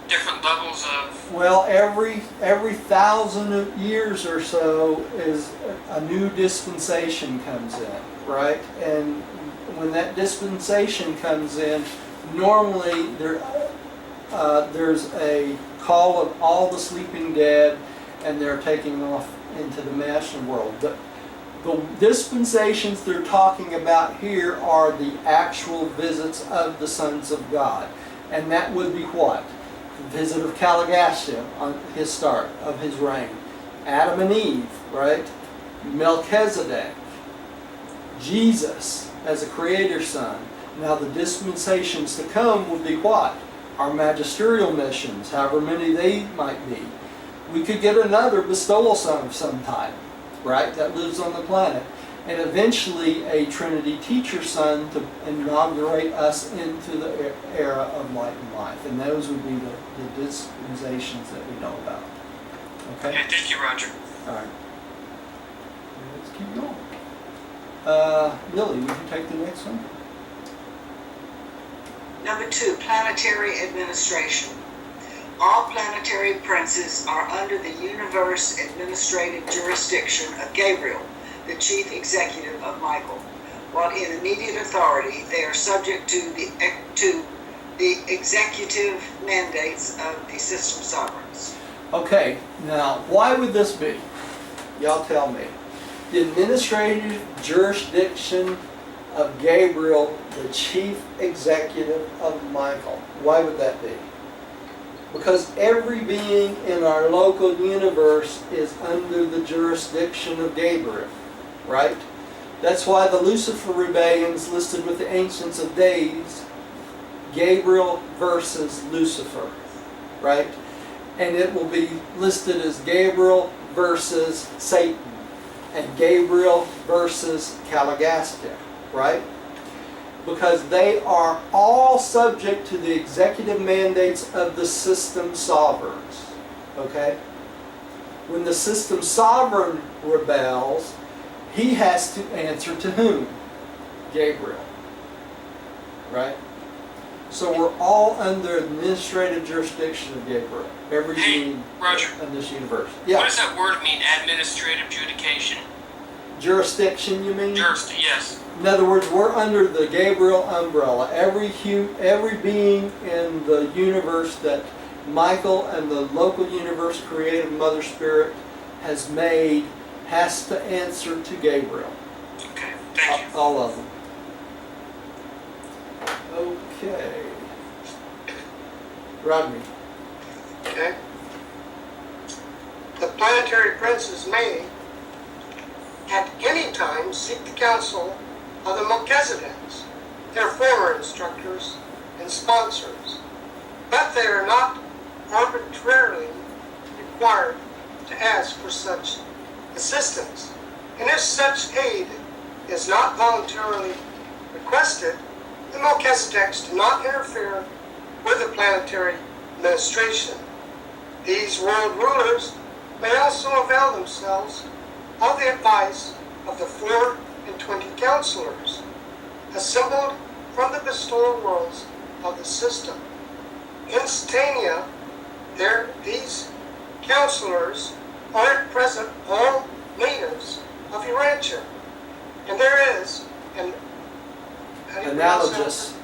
[SPEAKER 4] different levels of...
[SPEAKER 3] Well, every 1,000 years or so is a new dispensation comes in, right? And when that dispensation comes in, normally there's a call of all the sleeping dead, and they're taking off into the master world. The dispensations they're talking about here are the actual visits of the sons of God. And that would be what? The visit of Caligastia on his start of his reign. Adam and Eve, right? Melchizedek. Jesus as a creator son. Now the dispensations to come would be what? Our magisterial missions, however many they might be. We could get another bestowal son of some type, right? That lives on the planet. And eventually a Trinity teacher son to inaugurate us into the era of light and life. And those would be the dispensations that we know about. Okay?
[SPEAKER 4] Okay, thank you, Roger.
[SPEAKER 3] All right. Let's keep going. Lily, would you take the next one?
[SPEAKER 6] Number 2, planetary administration. All planetary princes are under the universe administrative jurisdiction of Gabriel, the chief executive of Michael. While in immediate authority, they are subject to the executive mandates of the system sovereigns.
[SPEAKER 3] Okay, now why would this be? Y'all tell me. The administrative jurisdiction of Gabriel, the chief executive of Michael. Why would that be? Because every being in our local universe is under the jurisdiction of Gabriel, right? That's why the Lucifer rebellion is listed with the Ancients of Days, Gabriel versus Lucifer, right? And it will be listed as Gabriel versus Satan, and Gabriel versus Caligastia, right? Because they are all subject to the executive mandates of the system sovereigns. Okay? When the system sovereign rebels, he has to answer to whom? Gabriel. Right? So we're all under administrative jurisdiction of Gabriel. Every being
[SPEAKER 4] Roger.
[SPEAKER 3] in this universe.
[SPEAKER 4] What
[SPEAKER 3] Yeah.
[SPEAKER 4] does that word mean, administrative adjudication?
[SPEAKER 3] Jurisdiction, you mean?
[SPEAKER 4] Yes.
[SPEAKER 3] In other words, we're under the Gabriel umbrella. Every being in the universe that Michael and the local universe creative Mother Spirit has made has to answer to Gabriel.
[SPEAKER 4] Okay, thank you.
[SPEAKER 3] All of them. Okay. Rodney.
[SPEAKER 1] Okay? The planetary princes may, at any time, seek the counsel of the Melchizedeks, their former instructors and sponsors, but they are not arbitrarily required to ask for such assistance. And if such aid is not voluntarily requested, the Melchizedeks do not interfere with the planetary administration. These world rulers may also avail themselves of the advice of the 4 and 20 counselors, assembled from the bestowal worlds of the system. In Stania, these counselors are at present all natives of Urantia, and there is an analogous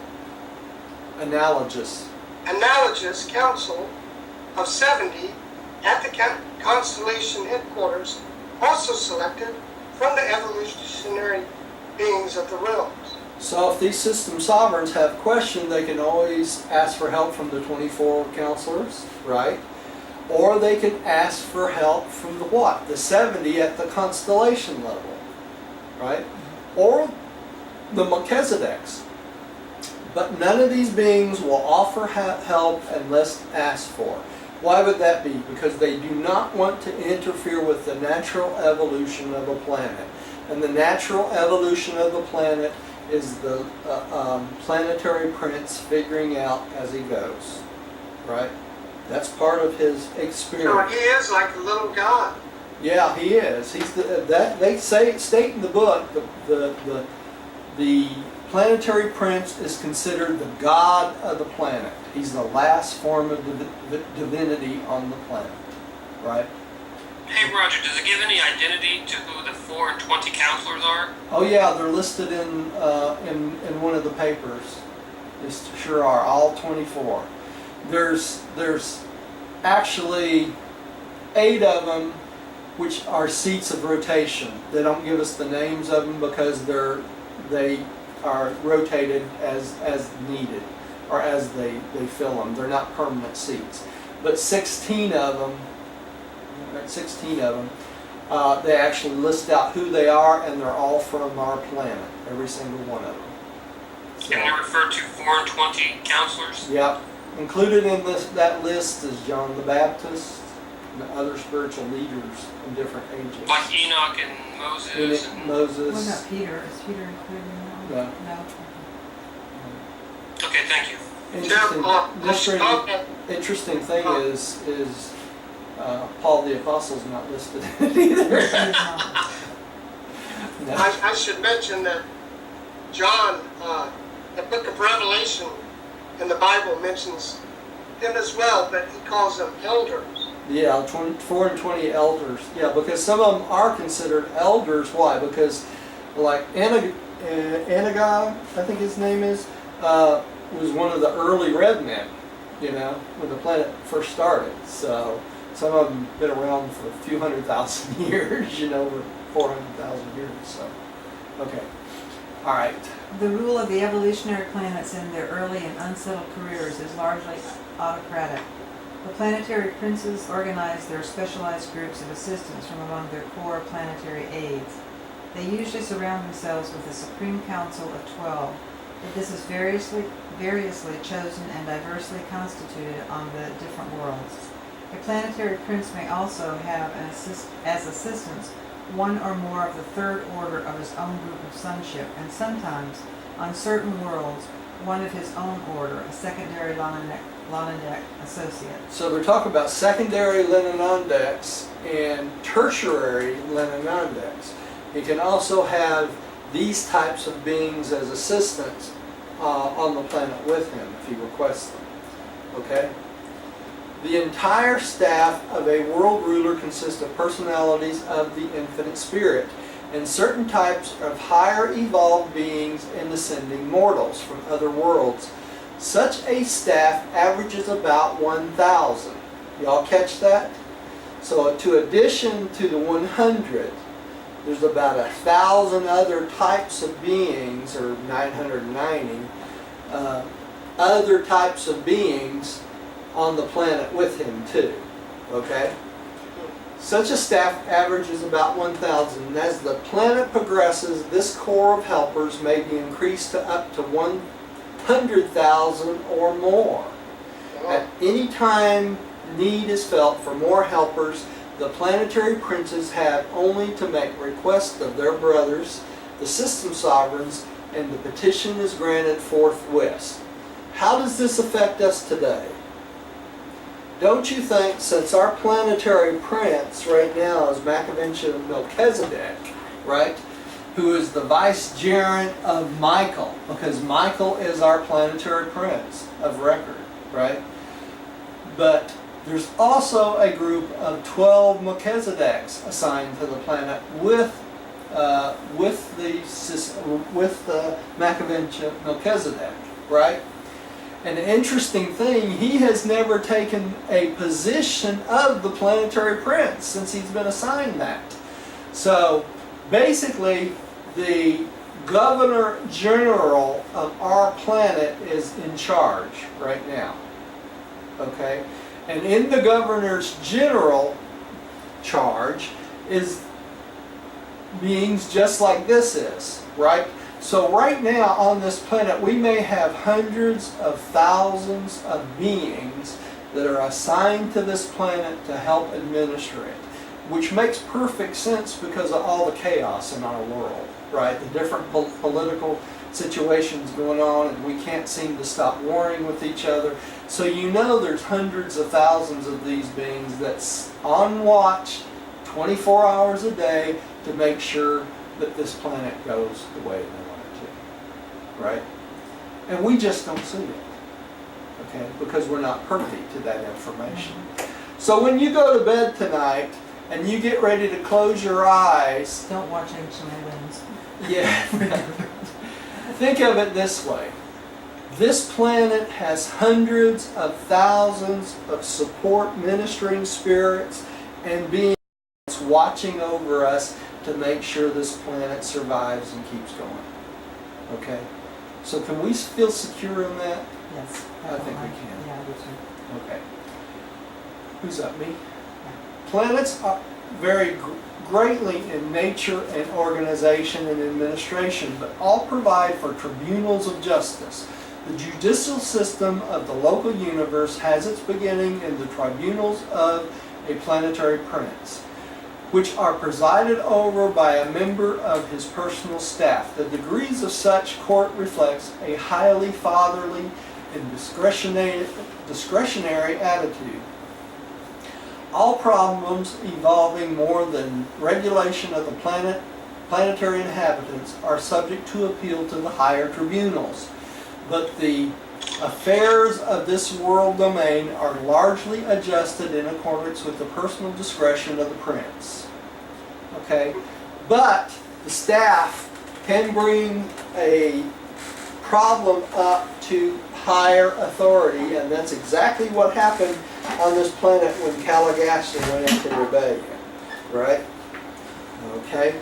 [SPEAKER 1] council of 70 at the constellation headquarters, also selected from the evolutionary beings of the realms.
[SPEAKER 3] So if these system sovereigns have questions, they can always ask for help from the 24 counselors, right? Or they can ask for help from the what? The 70 at the constellation level, right? Or the Melchizedeks. But none of these beings will offer help unless asked for. Why would that be? Because they do not want to interfere with the natural evolution of a planet. And the natural evolution of the planet is the planetary prince figuring out as he goes, right? That's part of his
[SPEAKER 1] So
[SPEAKER 3] experience.
[SPEAKER 1] he is like a little god.
[SPEAKER 3] Yeah, he is. He's they state in the book the planetary prince is considered the god of the planet. He's the last form of divinity on the planet, right?
[SPEAKER 4] Hey Roger, does it give any identity to who the 4 and 20 counselors are?
[SPEAKER 3] Oh yeah, they're listed in one of the papers. They sure are, all 24. There's actually 8 of them which are seats of rotation. They don't give us the names of them because they are rotated as needed, or as they fill them. They're not permanent seats. But 16 of them, they actually list out who they are, and they're all from our planet, every single one of them. So,
[SPEAKER 4] And they're referred to 4 and 20 counselors?
[SPEAKER 3] yep. Included in that list is John the Baptist and other spiritual leaders in different ages.
[SPEAKER 4] Like Enoch and Moses? And...
[SPEAKER 3] Moses.
[SPEAKER 5] What about Peter? Is Peter included in that one?
[SPEAKER 3] No.
[SPEAKER 4] Okay, thank you.
[SPEAKER 3] Interesting thing is Paul the Apostle's not listed in it either. No.
[SPEAKER 1] I should mention that John, the book of Revelation in the Bible mentions him as well, but he calls them elders.
[SPEAKER 3] Yeah, 4 and 20 elders. Yeah, because some of them are considered elders. Why? Because like Anaga, I think his name is, was one of the early red men, when the planet first started. So some of them been around for a few 100,000 years, over 400,000 years. So, okay. All right.
[SPEAKER 5] The rule of the evolutionary planets in their early and unsettled careers is largely autocratic. The planetary princes organize their specialized groups of assistants from among their core planetary aides. They usually surround themselves with a supreme council of 12, but this is variously chosen and diversely constituted on the different worlds. A planetary prince may also have as assistants one or more of the third order of his own group of sonship, and sometimes, on certain worlds, one of his own order, a secondary Lanandek associate.
[SPEAKER 3] So they're talking about secondary Lanandeks and tertiary Lanandeks. He can also have these types of beings as assistants on the planet with him if he requests them. Okay? The entire staff of a world ruler consists of personalities of the infinite spirit and certain types of higher evolved beings and ascending mortals from other worlds. Such a staff averages about 1,000. Y'all catch that? So to addition to the 100, there's about 1,000 other types of beings, or 990, other types of beings on the planet with him too. Okay? Such a staff averages about 1,000, and as the planet progresses, this core of helpers may be increased to up to 100,000 or more. At any time need is felt for more helpers, the planetary princes have only to make request of their brothers, the system sovereigns, and the petition is granted forthwith. how does this affect us today? Don't you think, since our planetary prince right now is Maccabean Melchizedek, right, who is the vicegerent of Michael, because Michael is our planetary prince of record, right? But there's also a group of 12 Melchizedeks assigned to the planet with the Maccabean Melchizedek, right? An interesting thing, he has never taken a position of the planetary prince since he's been assigned that. So basically, the governor general of our planet is in charge right now. Okay? And in the governor's general charge is beings just like this is, right? So right now on this planet we may have hundreds of thousands of beings that are assigned to this planet to help administer it, which makes perfect sense because of all the chaos in our world, right? The different political situations going on, and we can't seem to stop warring with each other. So you know there's hundreds of thousands of these beings that's on watch 24 hours a day to make sure that this planet goes the way they want it to, right? And we just don't see it, okay? Because we're not privy to that information. So when you go to bed tonight and you get ready to close your eyes,
[SPEAKER 5] Don't watch Ancient Aliens.
[SPEAKER 3] yeah, think of it this way. This planet has hundreds of thousands of support ministering spirits and beings watching over us to make sure this planet survives and keeps going. Okay? So can we feel secure in that?
[SPEAKER 5] Yes.
[SPEAKER 3] I think we can.
[SPEAKER 5] Yeah, I do too.
[SPEAKER 3] Okay. Who's up, me? Planets are vary greatly in nature and organization and administration, but all provide for tribunals of justice. The judicial system of the local universe has its beginning in the tribunals of a planetary prince, which are presided over by a member of his personal staff. The degrees of such court reflects a highly fatherly and discretionary attitude. All problems involving more than regulation of the planetary inhabitants are subject to appeal to the higher tribunals. But the affairs of this world domain are largely adjusted in accordance with the personal discretion of the prince. Okay? But the staff can bring a problem up to higher authority, and that's exactly what happened on this planet when Calagasta went into rebellion. Right? Okay?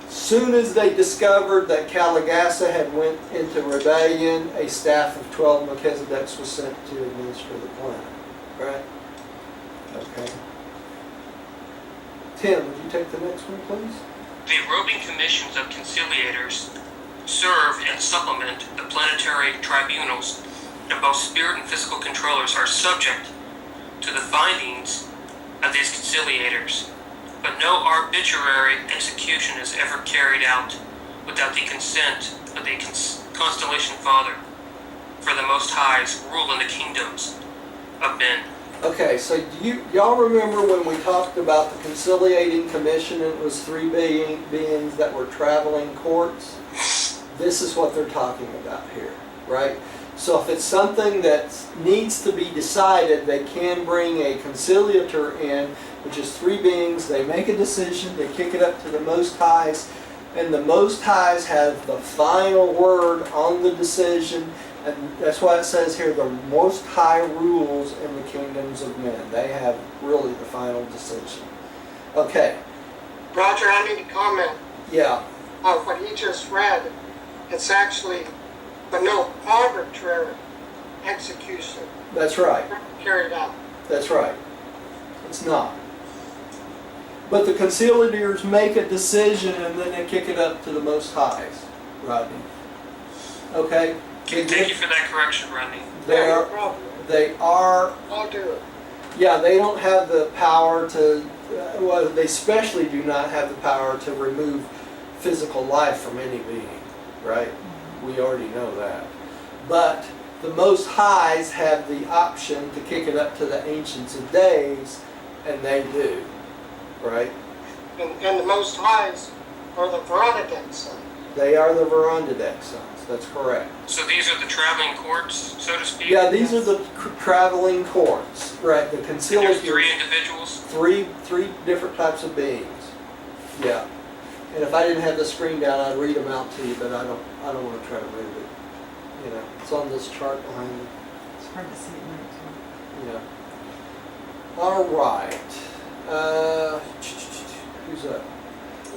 [SPEAKER 3] Soon as they discovered that Calagasta had went into rebellion, a staff of 12 Melchizedeks was sent to administer the planet. Right? Okay. Tim, would you take the next one, please?
[SPEAKER 4] The roving commissions of conciliators serve and supplement the planetary tribunals, and both spirit and physical controllers are subject to the findings of these conciliators. But no arbitrary execution is ever carried out without the consent of the Constellation Father, for the Most High's rule in the kingdoms of men.
[SPEAKER 3] Okay, so y'all remember when we talked about the conciliating commission and it was three beings that were traveling courts? This is what they're talking about here, right? So if it's something that needs to be decided, they can bring a conciliator in, which is three beings. They make a decision, they kick it up to the Most Highs, and the Most Highs have the final word on the decision, and that's why it says here, the Most High rules in the kingdoms of men. They have really the final decision. Okay.
[SPEAKER 1] Roger, I need to comment
[SPEAKER 3] Yeah.
[SPEAKER 1] on what he just read. It's actually the no arbitrary execution
[SPEAKER 3] That's right.
[SPEAKER 1] carried out.
[SPEAKER 3] That's right. It's not. But the conciliators make a decision and then they kick it up to the Most Highs, Rodney. Okay?
[SPEAKER 4] Thank you for that correction, Rodney.
[SPEAKER 1] No problem.
[SPEAKER 3] They are,
[SPEAKER 1] I'll do it.
[SPEAKER 3] yeah, they don't have the power to, well, they especially do not have the power to remove physical life from any being, right? We already know that. But the Most Highs have the option to kick it up to the Ancients of Days, and they do, right?
[SPEAKER 1] And the Most Highs are the Veronidec sons.
[SPEAKER 3] They are the Veronidec sons, that's correct.
[SPEAKER 4] So these are the traveling courts, so to speak?
[SPEAKER 3] Yeah, these are the traveling courts, right? The
[SPEAKER 4] And there's
[SPEAKER 3] conciliars.
[SPEAKER 4] three individuals?
[SPEAKER 3] Three different types of beings. Yeah. And if I didn't have the screen down, I'd read them out to you, but I don't want to try to read it. You know, it's on this chart behind me.
[SPEAKER 5] It's hard to see it now,
[SPEAKER 3] Yeah. All right. Who's up?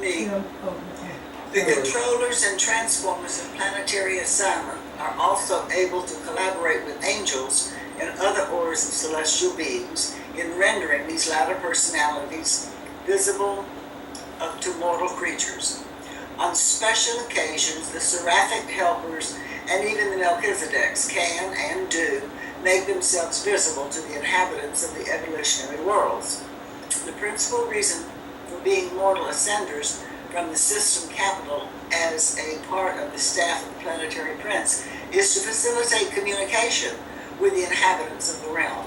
[SPEAKER 6] Me.
[SPEAKER 5] too. Oh, okay.
[SPEAKER 6] The controllers and transformers of planetary assignment are also able to collaborate with angels and other orders of celestial beings in rendering these latter personalities visible to mortal creatures. On special occasions, the seraphic helpers and even the Melchizedeks can and do make themselves visible to the inhabitants of the evolutionary worlds. The principal reason for being mortal ascenders from the system capital as a part of the staff of the Planetary Prince is to facilitate communication with the inhabitants of the realm.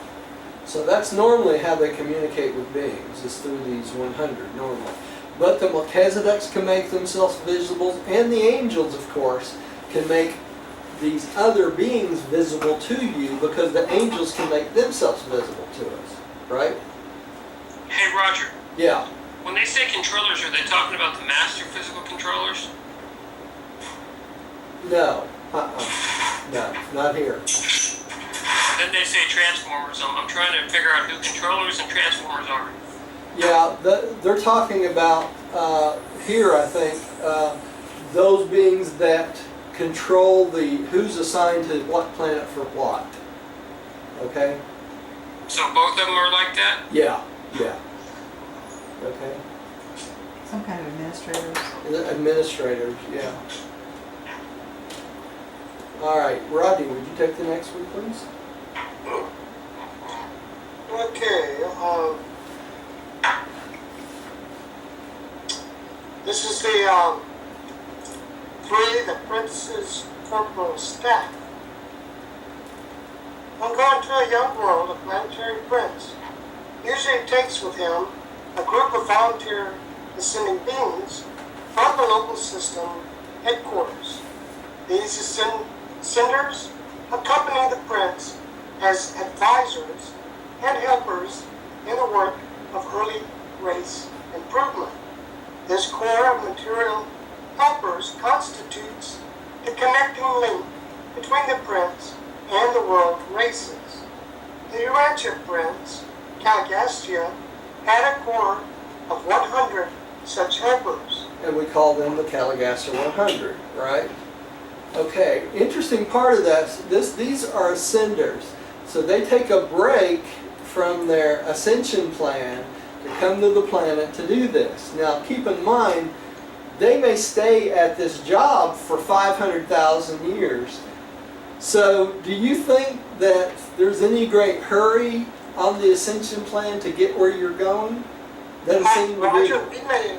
[SPEAKER 3] So that's normally how they communicate with beings, is through these 100 normally. But the Melchizedeks can make themselves visible, and the angels, of course, can make these other beings visible to you, because the angels can make themselves visible to us, right?
[SPEAKER 4] Hey, Roger,
[SPEAKER 3] Yeah.
[SPEAKER 4] when they say controllers, are they talking about the master physical controllers?
[SPEAKER 3] No. No, not here.
[SPEAKER 4] Then they say transformers. I'm trying to figure out who controllers and transformers are.
[SPEAKER 3] Yeah, they're talking about, here I think, those beings that control who's assigned to what planet for what. Okay?
[SPEAKER 4] So both of them are like that?
[SPEAKER 3] Yeah. Okay.
[SPEAKER 5] Some kind of administrators.
[SPEAKER 3] The administrators, yeah. All right, Rodney, would you take the next one, please?
[SPEAKER 1] Okay, this is the prince's corporal staff. On going to a young world, a planetary prince usually takes with him a group of volunteer ascending beings from the local system headquarters. These ascenders accompany the prince as advisors and helpers in the work of early race improvement. This core of material helpers constitutes the connecting link between the prince and the world races. The Urantia prince, Caligastia, had a core of 100 such helpers.
[SPEAKER 3] And we call them the Caligastia 100, right? Okay, interesting part of that, these are ascenders. So they take a break from their ascension plan to come to the planet to do this. Now keep in mind, they may stay at this job for 500,000 years. So do you think that there's any great hurry on the ascension plan to get where you're going? Doesn't seem to
[SPEAKER 1] Roger,
[SPEAKER 3] be.
[SPEAKER 1] we may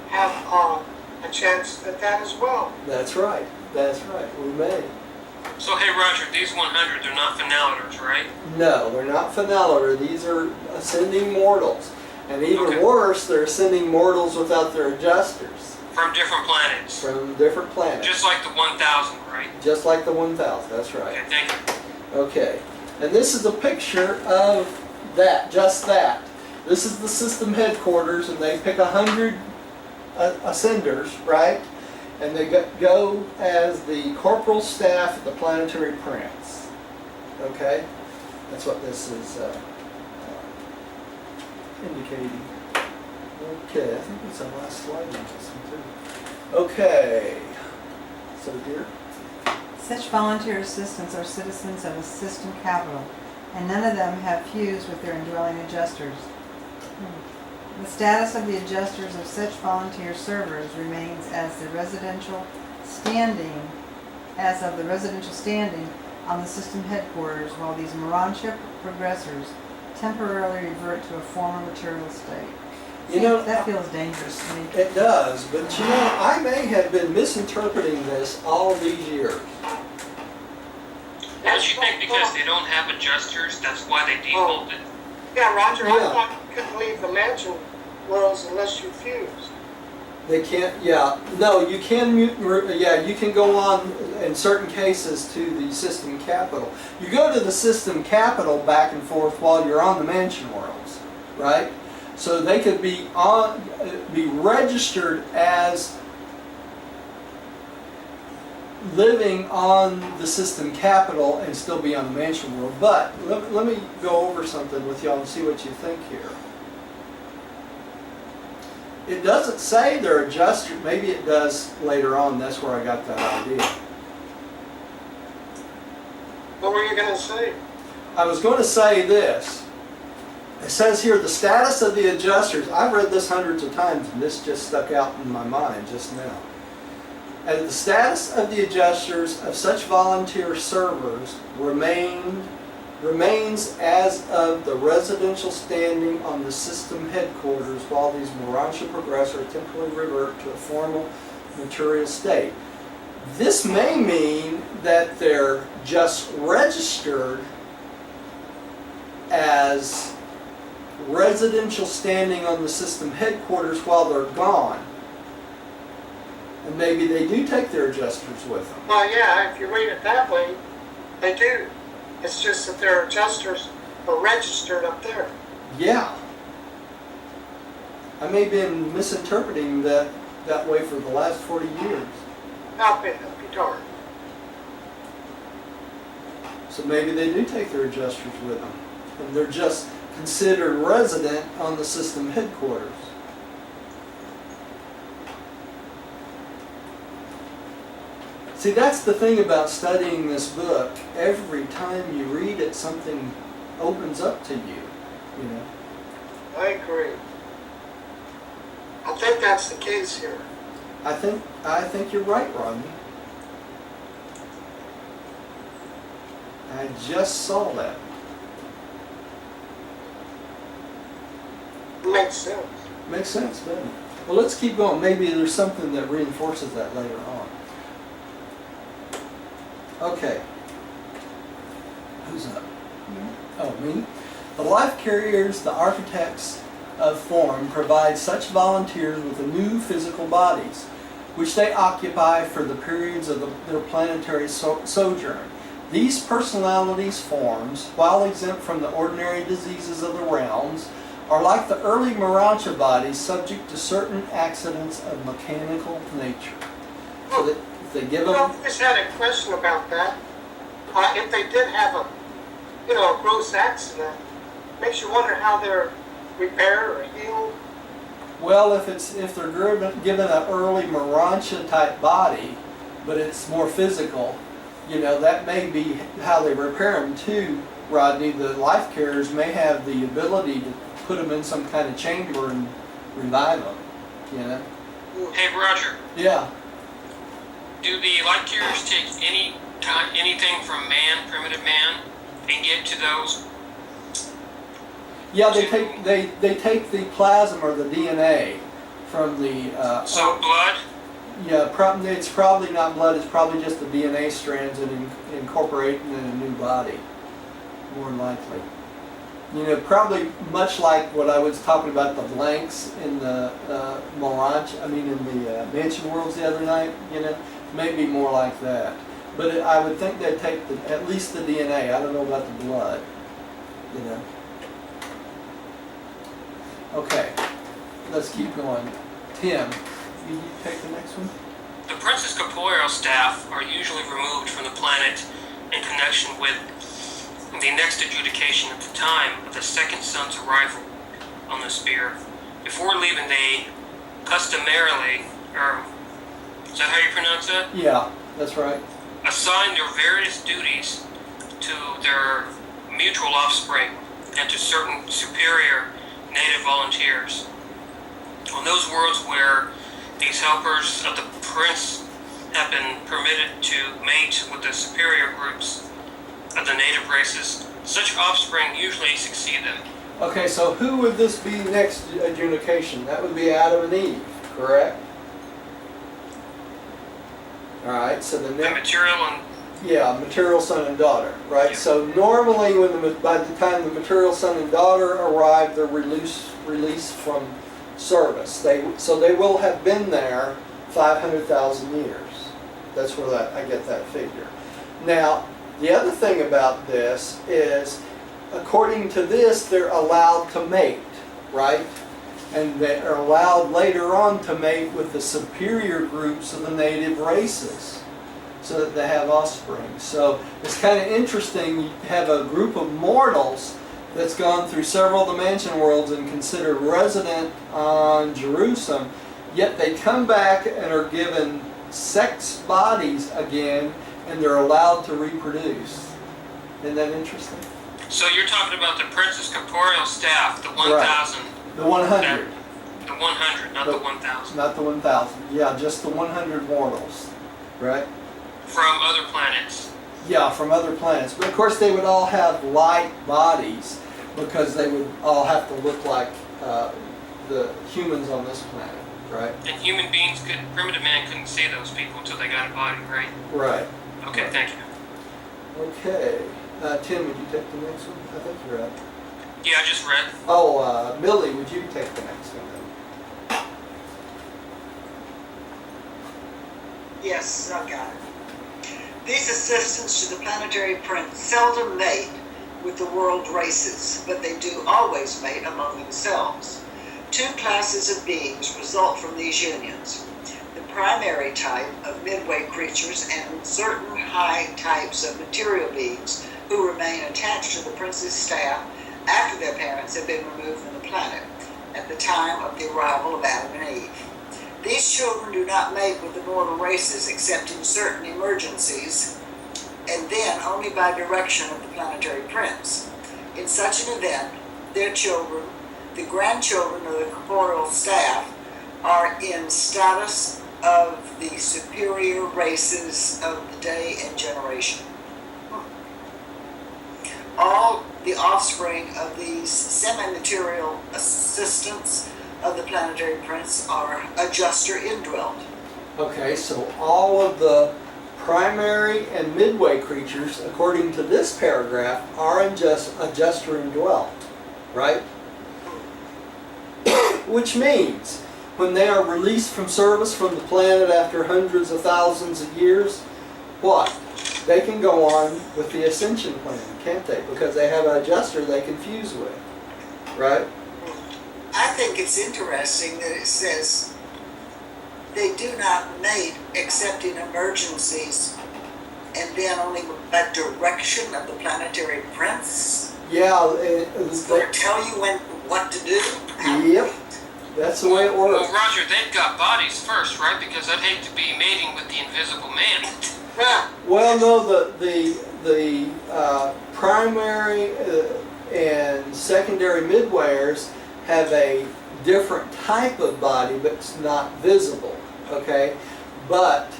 [SPEAKER 1] have a chance at that as well.
[SPEAKER 3] That's right, we may.
[SPEAKER 4] So, hey, Roger, these 100, they're not finalitors, right?
[SPEAKER 3] No, they're not finaliter. These are ascending mortals. And even
[SPEAKER 4] Okay.
[SPEAKER 3] worse, they're ascending mortals without their adjusters
[SPEAKER 4] From different planets.
[SPEAKER 3] from different planets.
[SPEAKER 4] Just like the 1,000, right?
[SPEAKER 3] Just like the 1000, that's right.
[SPEAKER 4] Okay, thank you.
[SPEAKER 3] Okay, and this is a picture of that, just that. This is the system headquarters, and they pick 100 ascenders, right? And they go as the corporal staff of the Planetary Prince. Okay? That's what this is indicating. Okay, I think it's our last slide on this one too. Okay. So dear.
[SPEAKER 5] Such volunteer assistants are citizens of a system capital, and none of them have fused with their indwelling adjusters. The status of the adjusters of such volunteer servers remains as of the residential standing on the system headquarters, while these Morantia progressors temporarily revert to a former material state.
[SPEAKER 3] You know,
[SPEAKER 5] that feels dangerous to me.
[SPEAKER 3] It does, but you know, I may have been misinterpreting this all these years.
[SPEAKER 4] Don't you think because they don't have adjusters, that's why they defaulted?
[SPEAKER 1] Yeah, Roger, I
[SPEAKER 3] Yeah.
[SPEAKER 1] thought you couldn't leave the mansion worlds unless you fused.
[SPEAKER 3] They can't, yeah, no, you can you can go on in certain cases to the system capital. You go to the system capital back and forth while you're on the mansion worlds, right? So they could be registered as living on the system capital and still be on the mansion world. But let me go over something with y'all and see what you think here. It doesn't say they're adjusted. Maybe it does later on. That's where I got that idea.
[SPEAKER 1] What were you going to say?
[SPEAKER 3] I was going to say this. It says here the status of the adjusters. I've read this hundreds of times and this just stuck out in my mind just now. And the status of the adjusters of such volunteer servers remains as of the residential standing on the system headquarters while these Morantia progress or temporarily revert to a formal material state. This may mean that they're just registered as residential standing on the system headquarters while they're gone. And maybe they do take their adjusters with them.
[SPEAKER 1] Well, yeah, if you read it that way, they do. It's just that their adjusters are registered up there.
[SPEAKER 3] Yeah. I may have been misinterpreting that way for the last 40 years.
[SPEAKER 1] Up in the darn.
[SPEAKER 3] So maybe they do take their adjusters with them. And they're just considered resident on the system headquarters. See, that's the thing about studying this book. Every time you read it, something opens up to you, you know.
[SPEAKER 1] I agree. I think that's the case here.
[SPEAKER 3] I think you're right, Rodney. I just saw that.
[SPEAKER 1] Makes sense.
[SPEAKER 3] Makes sense, doesn't it? Well, let's keep going. Maybe there's something that reinforces that later on. Okay. Who's up? Oh, me? The life carriers, the architects of form, provide such volunteers with the new physical bodies, which they occupy for the periods of their planetary sojourn. These personalities' forms, while exempt from the ordinary diseases of the realms, are like the early Morantia bodies, subject to certain accidents of mechanical nature. So that if they give them...
[SPEAKER 1] I just had a question about that. If they did have a gross accident, makes you wonder how they're repaired or healed.
[SPEAKER 3] Well, if they're given an early Morantia type body, but it's more physical, that may be how they repair them too, Rodney. The life carriers may have the ability to put them in some kind of chamber and revive them,
[SPEAKER 4] Hey, Roger,
[SPEAKER 3] Yeah.
[SPEAKER 4] do the life carriers take anything from man, primitive man, and get to those?
[SPEAKER 3] Yeah, they take the plasma or the DNA from the...
[SPEAKER 4] So blood?
[SPEAKER 3] Yeah, it's probably not blood, it's probably just the DNA strands and incorporating in a new body, more than likely. Probably much like what I was talking about, the blanks in the in the Mansion Worlds the other night, maybe more like that. But I would think they'd take at least the DNA, I don't know about the blood, Okay, let's keep going. Tim, will you take the next one?
[SPEAKER 4] The Princess Corporeal staff are usually removed from the planet in connection with the next adjudication at the time of the second son's arrival on the sphere. Before leaving, they customarily, or is that how you pronounce that?
[SPEAKER 3] Yeah, that's right.
[SPEAKER 4] Assign their various duties to their mutual offspring and to certain superior native volunteers. On those worlds where these helpers of the prince have been permitted to mate with the superior groups of the native races, such offspring usually succeed them.
[SPEAKER 3] Okay, so who would this be next adjudication? That would be Adam and Eve, correct? Alright, so the
[SPEAKER 4] The
[SPEAKER 3] next...
[SPEAKER 4] material and
[SPEAKER 3] Yeah, material son and daughter, right?
[SPEAKER 4] Yeah.
[SPEAKER 3] So normally, by the time the material son and daughter arrive, they're released from service. So they will have been there 500,000 years. That's where I get that figure. Now, the other thing about this is, according to this, they're allowed to mate, right? And they are allowed later on to mate with the superior groups of the native races, so that they have offspring. So it's kind of interesting. You have a group of mortals that's gone through several dimension worlds and considered resident on Jerusalem, yet they come back and are given sex bodies again, and they're allowed to reproduce. Isn't that interesting?
[SPEAKER 4] So you're talking about the Prince's corporeal staff, the 1,000.
[SPEAKER 3] The 100.
[SPEAKER 4] The 100, not the 1,000.
[SPEAKER 3] Not the 1,000. Yeah, just the 100 mortals, right?
[SPEAKER 4] From other planets.
[SPEAKER 3] Yeah, from other planets. But of course they would all have light bodies because they would all have to look like the humans on this planet, right?
[SPEAKER 4] And human beings primitive man couldn't see those people until they got a body, right?
[SPEAKER 3] Right.
[SPEAKER 4] Okay,
[SPEAKER 3] Right.
[SPEAKER 4] thank you.
[SPEAKER 3] Okay. Tim, would you take the next one? I think you're up.
[SPEAKER 4] Yeah, I just read.
[SPEAKER 3] Oh, Millie, would you take the next one then?
[SPEAKER 6] Yes, I've got it. These assistants to the planetary prince seldom mate with the world races, but they do always mate among themselves. Two classes of beings result from these unions. The primary type of midway creatures and certain high types of material beings who remain attached to the prince's staff after their parents have been removed from the planet at the time of the arrival of Adam and Eve. These children do not mate with the mortal races except in certain emergencies, and then only by direction of the planetary prince. In such an event, their children, the grandchildren of the corporeal staff, are in status of the superior races of the day and generation. All the offspring of these semi-material assistants of the planetary prince are adjuster indwelt.
[SPEAKER 3] Okay, so all of the primary and midway creatures, according to this paragraph, are adjuster indwelt, right? Which means when they are released from service from the planet after hundreds of thousands of years, what? They can go on with the ascension plan, can't they? Because they have an adjuster they can fuse with, right?
[SPEAKER 6] I think it's interesting that it says they do not mate except in emergencies and then only by direction of the planetary prince.
[SPEAKER 3] Yeah,
[SPEAKER 6] It's going to tell you what to do.
[SPEAKER 3] yep, that's the way it works.
[SPEAKER 4] Well, Roger, they've got bodies first, right? Because I'd hate to be mating with the invisible man.
[SPEAKER 6] Well,
[SPEAKER 3] Well, no, the primary and secondary midwayers have a different type of body, but it's not visible, okay? But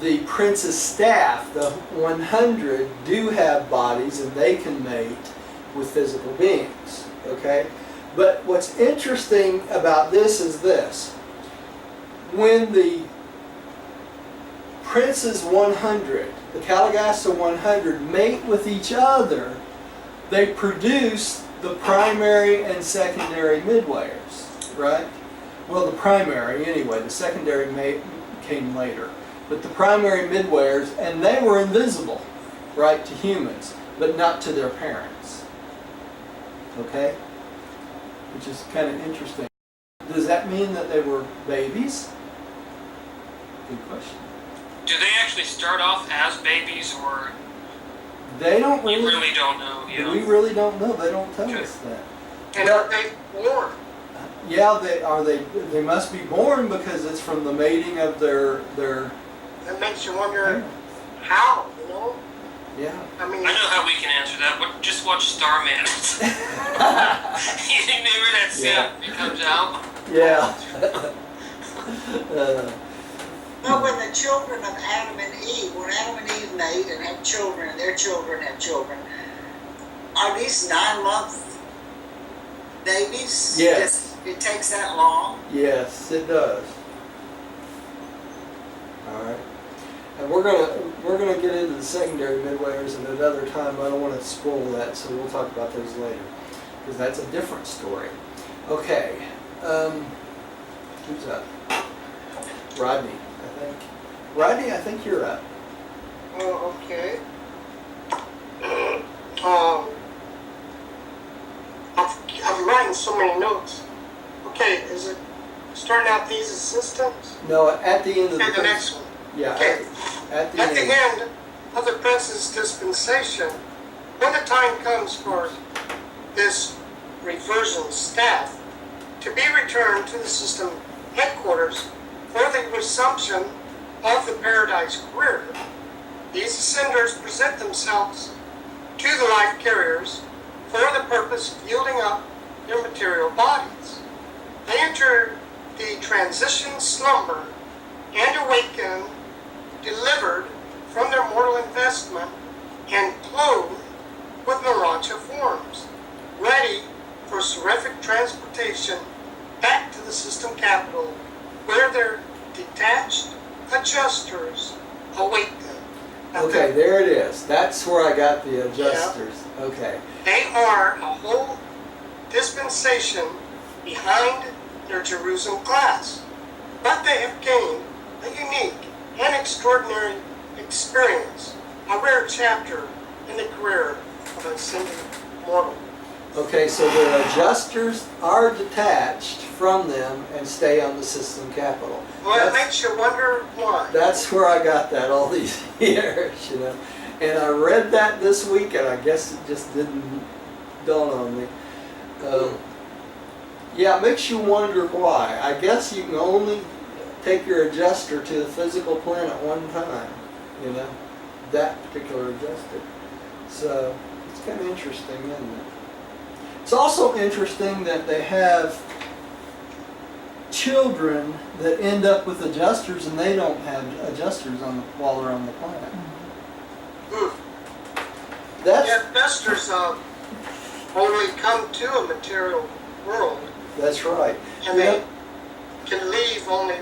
[SPEAKER 3] the prince's staff, the 100, do have bodies and they can mate with physical beings, okay? But what's interesting about this is this. When the Prince's 100, the Calagasta 100, mate with each other, they produce the primary and secondary midwayers, right? Well, the primary anyway, the secondary came later. But the primary midwayers, and they were invisible, right, to humans, but not to their parents. Okay? Which is kind of interesting. Does that mean that they were babies? Good question.
[SPEAKER 4] Do they actually start off as babies, or
[SPEAKER 3] They don't
[SPEAKER 4] you
[SPEAKER 3] really.
[SPEAKER 4] really don't know? You know?
[SPEAKER 3] We really don't know. They don't tell
[SPEAKER 4] Okay.
[SPEAKER 3] us that.
[SPEAKER 1] And are they born?
[SPEAKER 3] Yeah, they must be born because it's from the mating of their
[SPEAKER 1] It makes you wonder
[SPEAKER 3] parents.
[SPEAKER 1] how, you know?
[SPEAKER 3] Yeah.
[SPEAKER 1] I mean,
[SPEAKER 4] I know how we can answer that. But just watch Starman. You remember that scene?
[SPEAKER 3] Yeah.
[SPEAKER 4] It comes out.
[SPEAKER 3] Yeah.
[SPEAKER 6] but when the children of Adam and Eve, when Adam and Eve mate and have children, and their children have children, are these 9-month babies?
[SPEAKER 3] Yes.
[SPEAKER 6] It takes that long?
[SPEAKER 3] Yes, it does. All right. And we're going to we're going to get into the secondary midwayers at another time, but I don't want to spoil that, so we'll talk about those later, because that's a different story. Okay, who's up? Rodney, I think. Rodney, I think you're up.
[SPEAKER 1] Oh, okay. I'm writing so many notes. Okay, is it starting out these as systems?
[SPEAKER 3] No, at the end of
[SPEAKER 1] Okay, the next one.
[SPEAKER 3] Yeah,
[SPEAKER 1] Okay.
[SPEAKER 3] at the
[SPEAKER 1] At the
[SPEAKER 3] end.
[SPEAKER 1] end of the Prince's dispensation, when the time comes for this reversion staff to be returned to the system headquarters for the resumption of the Paradise career, these ascenders present themselves to the life carriers for the purpose of yielding up their material bodies. They enter the transition slumber and awaken, delivered from their mortal investment and clothed with Naracha forms, ready for seraphic transportation back to the system capital, where their detached adjusters await them. Now,
[SPEAKER 3] Okay, there it is. That's where I got the adjusters. Okay.
[SPEAKER 1] they are a whole dispensation behind their Jerusalem class, but they have gained a unique and extraordinary experience, a rare chapter in the career of an ascending mortal.
[SPEAKER 3] Okay, so the adjusters are detached from them and stay on the system capital.
[SPEAKER 1] Well, it makes you wonder why.
[SPEAKER 3] That's where I got that all these years, you know. And I read that this week, and I guess it just didn't dawn on me. Yeah, it makes you wonder why. I guess you can only take your adjuster to the physical plane at one time, you know, that particular adjuster. So it's kind of interesting, isn't it? It's also interesting that they have children that end up with adjusters and they don't have adjusters while they're on the planet. That's
[SPEAKER 1] Yet investors only come to a material world,
[SPEAKER 3] that's right.
[SPEAKER 1] and they can leave only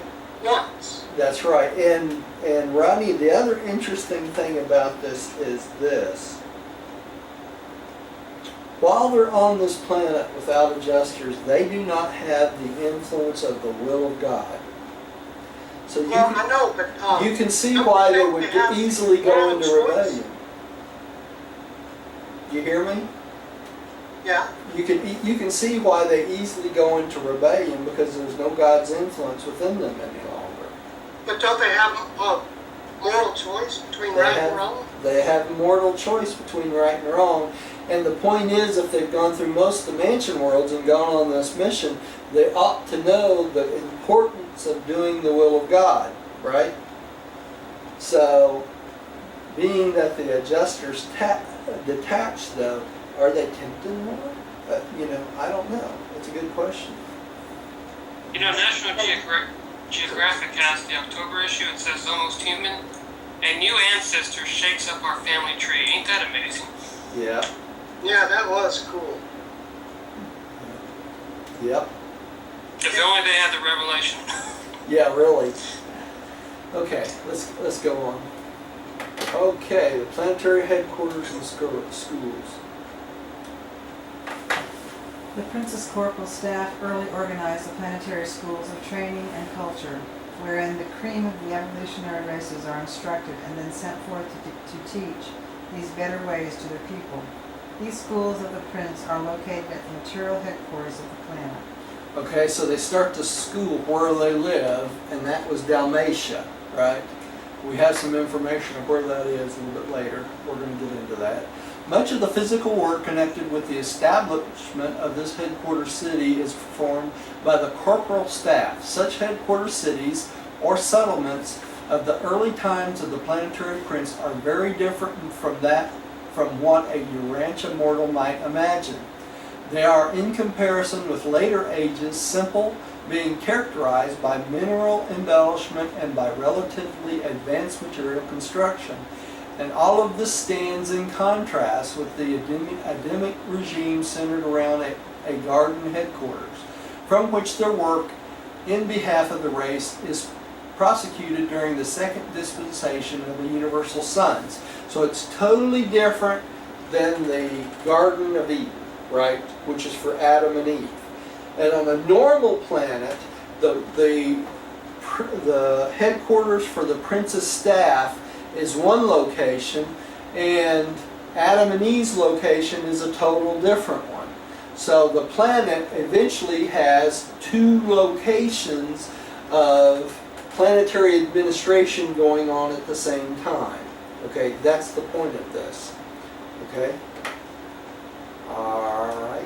[SPEAKER 1] once.
[SPEAKER 3] That's right. And Ronnie, the other interesting thing about this is this. While they're on this planet without adjusters, they do not have the influence of the will of God. So you
[SPEAKER 1] Well,
[SPEAKER 3] can,
[SPEAKER 1] I know, but
[SPEAKER 3] you can see
[SPEAKER 1] don't
[SPEAKER 3] why
[SPEAKER 1] you
[SPEAKER 3] they
[SPEAKER 1] think
[SPEAKER 3] would
[SPEAKER 1] they have
[SPEAKER 3] easily go
[SPEAKER 1] moral
[SPEAKER 3] into
[SPEAKER 1] choice?
[SPEAKER 3] rebellion. You hear me?
[SPEAKER 1] Yeah,
[SPEAKER 3] You can see why they easily go into rebellion because there's no God's influence within them any longer.
[SPEAKER 1] but don't they have a moral choice between
[SPEAKER 3] They
[SPEAKER 1] right
[SPEAKER 3] have-
[SPEAKER 1] and wrong?
[SPEAKER 3] They have mortal choice between right and wrong. And the point is, if they've gone through most of the mansion worlds and gone on this mission, they ought to know the importance of doing the will of God, right? So, being that the adjusters detached, though, are they tempted more? You know, I don't know. It's a good question.
[SPEAKER 4] You know, National Geographic has the October issue. It says Almost Human. A new ancestor shakes up our family tree. Ain't that amazing?
[SPEAKER 3] Yeah.
[SPEAKER 1] Yeah, that was cool.
[SPEAKER 3] Yep.
[SPEAKER 4] If only they had the revelation.
[SPEAKER 3] Yeah, really. Okay, let's go on. Okay, the planetary headquarters and schools.
[SPEAKER 5] The Princess Corporal staff early organized the planetary schools of training and culture, wherein the cream of the evolutionary races are instructed and then sent forth to teach these better ways to their people. These schools of the Prince are located at the material headquarters of the planet.
[SPEAKER 3] Okay, so they start the school where they live, and that was Dalmatia, right? We have some information of where that is a little bit later. We're going to get into that. Much of the physical work connected with the establishment of this headquarters city is performed by the corporal staff. Such headquarters cities or settlements of the early times of the planetary prince are very different from what a Urantia mortal might imagine. They are, in comparison with later ages, simple, being characterized by mineral embellishment and by relatively advanced material construction. And all of this stands in contrast with the Adamic regime centered around a garden headquarters, from which their work in behalf of the race is prosecuted during the second dispensation of the universal sons. So it's totally different than the Garden of Eden, right? Which is for Adam and Eve. And on a normal planet, the headquarters for the prince's staff is one location, and Adam and Eve's location is a total different one. So the planet eventually has two locations of planetary administration going on at the same time. Okay, that's the point of this. Okay? Alright.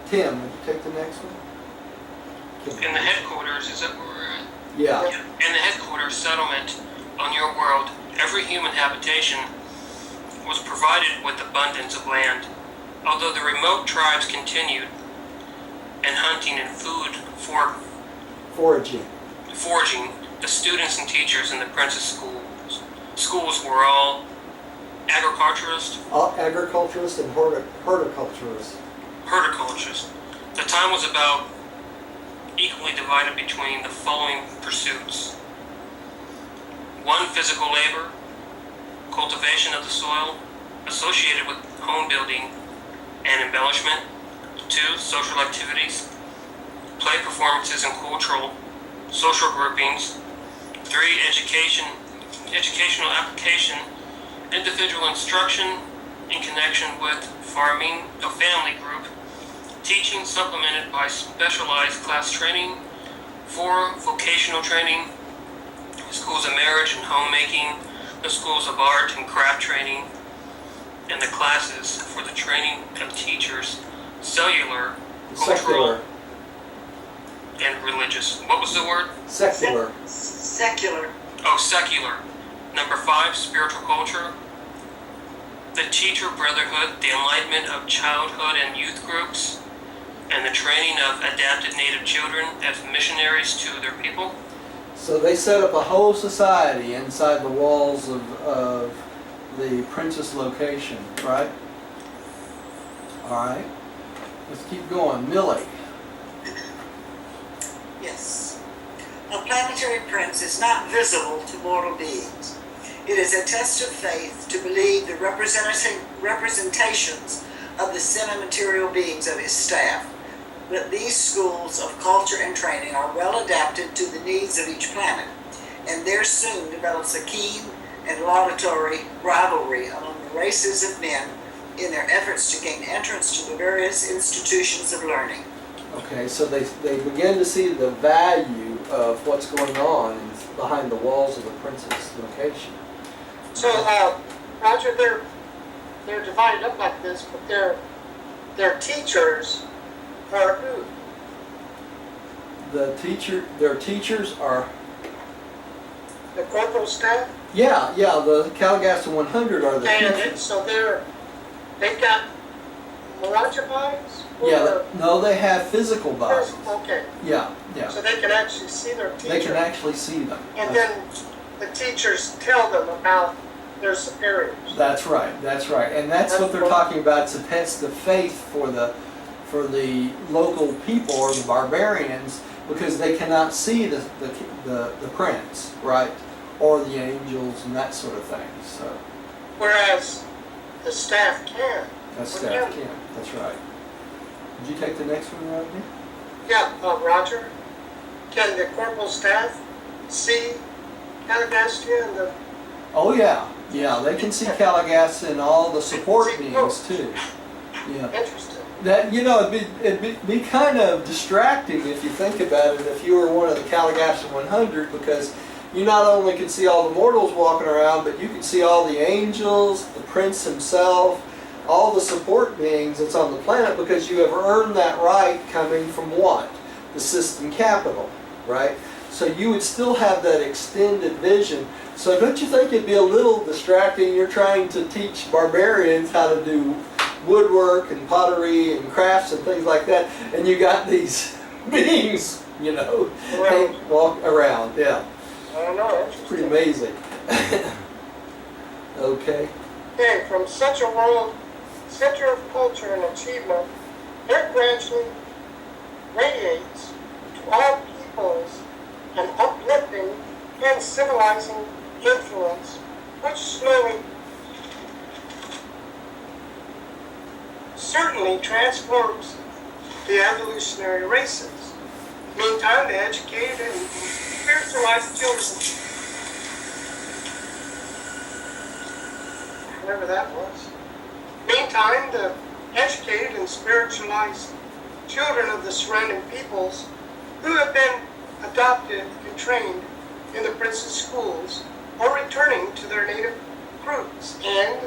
[SPEAKER 3] Tim, would you take the next one?
[SPEAKER 4] In the headquarters, is that where we're at?
[SPEAKER 3] Yeah.
[SPEAKER 4] In the headquarters settlement on your world, every human habitation was provided with abundance of land. Although the remote tribes continued and hunting and food for
[SPEAKER 3] Foraging.
[SPEAKER 4] the students and teachers in the prince's schools were all agriculturists.
[SPEAKER 3] Agriculturist and horticulturist.
[SPEAKER 4] The time was about equally divided between the following pursuits. 1. Physical labor, cultivation of the soil, associated with home building and embellishment. 2. Social activities, play performances and social groupings. 3. Educational application, individual instruction in connection with farming, a family group, teaching supplemented by specialized class training. 4. Vocational training, schools of marriage and homemaking, the schools of art and craft training, and the classes for the training of teachers, cellular, cultural,
[SPEAKER 3] Secular.
[SPEAKER 4] and religious. What was the word?
[SPEAKER 3] Secular.
[SPEAKER 6] Secular.
[SPEAKER 4] Oh, secular. Number 5, spiritual culture, the teacher brotherhood, the enlightenment of childhood and youth groups, and the training of adapted native children as missionaries to their people.
[SPEAKER 3] So they set up a whole society inside the walls of the prince's location, right? Alright. Let's keep going. Millie.
[SPEAKER 6] Yes. A planetary prince is not visible to mortal beings. It is a test of faith to believe the representations of the semi-material beings of his staff. But these schools of culture and training are well adapted to the needs of each planet, and there soon develops a keen and laudatory rivalry among the races of men in their efforts to gain entrance to the various institutions of learning.
[SPEAKER 3] Okay, so they begin to see the value of what's going on behind the walls of the prince's location.
[SPEAKER 1] So, Roger, they're divided up like this, but their teachers are who?
[SPEAKER 3] Their teachers are,
[SPEAKER 1] The corporal staff?
[SPEAKER 3] the Caligastan 100 are the
[SPEAKER 1] And
[SPEAKER 3] teachers.
[SPEAKER 1] so they've got molecular bodies?
[SPEAKER 3] Yeah, no, they have physical bodies.
[SPEAKER 1] Okay,
[SPEAKER 3] Yeah.
[SPEAKER 1] so they can actually see their teacher.
[SPEAKER 3] They can actually see them.
[SPEAKER 1] And then the teachers tell them about their superiors.
[SPEAKER 3] That's right. And that's what they're talking about. It's a test of faith for the local people or the barbarians, because they cannot see the prince, right? Or the angels and that sort of thing. So
[SPEAKER 1] Whereas the staff can.
[SPEAKER 3] that staff can. That's right. Did you take the next one, Rodney?
[SPEAKER 1] Yeah, Roger, can the corporal staff see Caligastia and the...
[SPEAKER 3] Oh yeah, they can see Caligastan and all the support beings too. Yeah.
[SPEAKER 1] Interesting.
[SPEAKER 3] That, it'd be kind of distracting if you think about it, if you were one of the Caligastan 100, because you not only can see all the mortals walking around, but you can see all the angels, the prince himself, all the support beings that's on the planet, because you have earned that right coming from what? The system capital, right? So you would still have that extended vision. So don't you think it'd be a little distracting? You're trying to teach barbarians how to do woodwork and pottery and crafts and things like that, and you got these beings, walk around. Yeah.
[SPEAKER 1] I don't know.
[SPEAKER 3] It's pretty amazing. Okay.
[SPEAKER 1] Okay, from such a world, center of culture and achievement, there gradually radiates to all peoples an uplifting and civilizing influence, which certainly transforms the evolutionary races. Meantime, the educated and spiritualized children, whatever that was. Meantime, the educated and spiritualized children of the surrounding peoples who have been adopted and trained in the prince's schools are returning to their native groups and,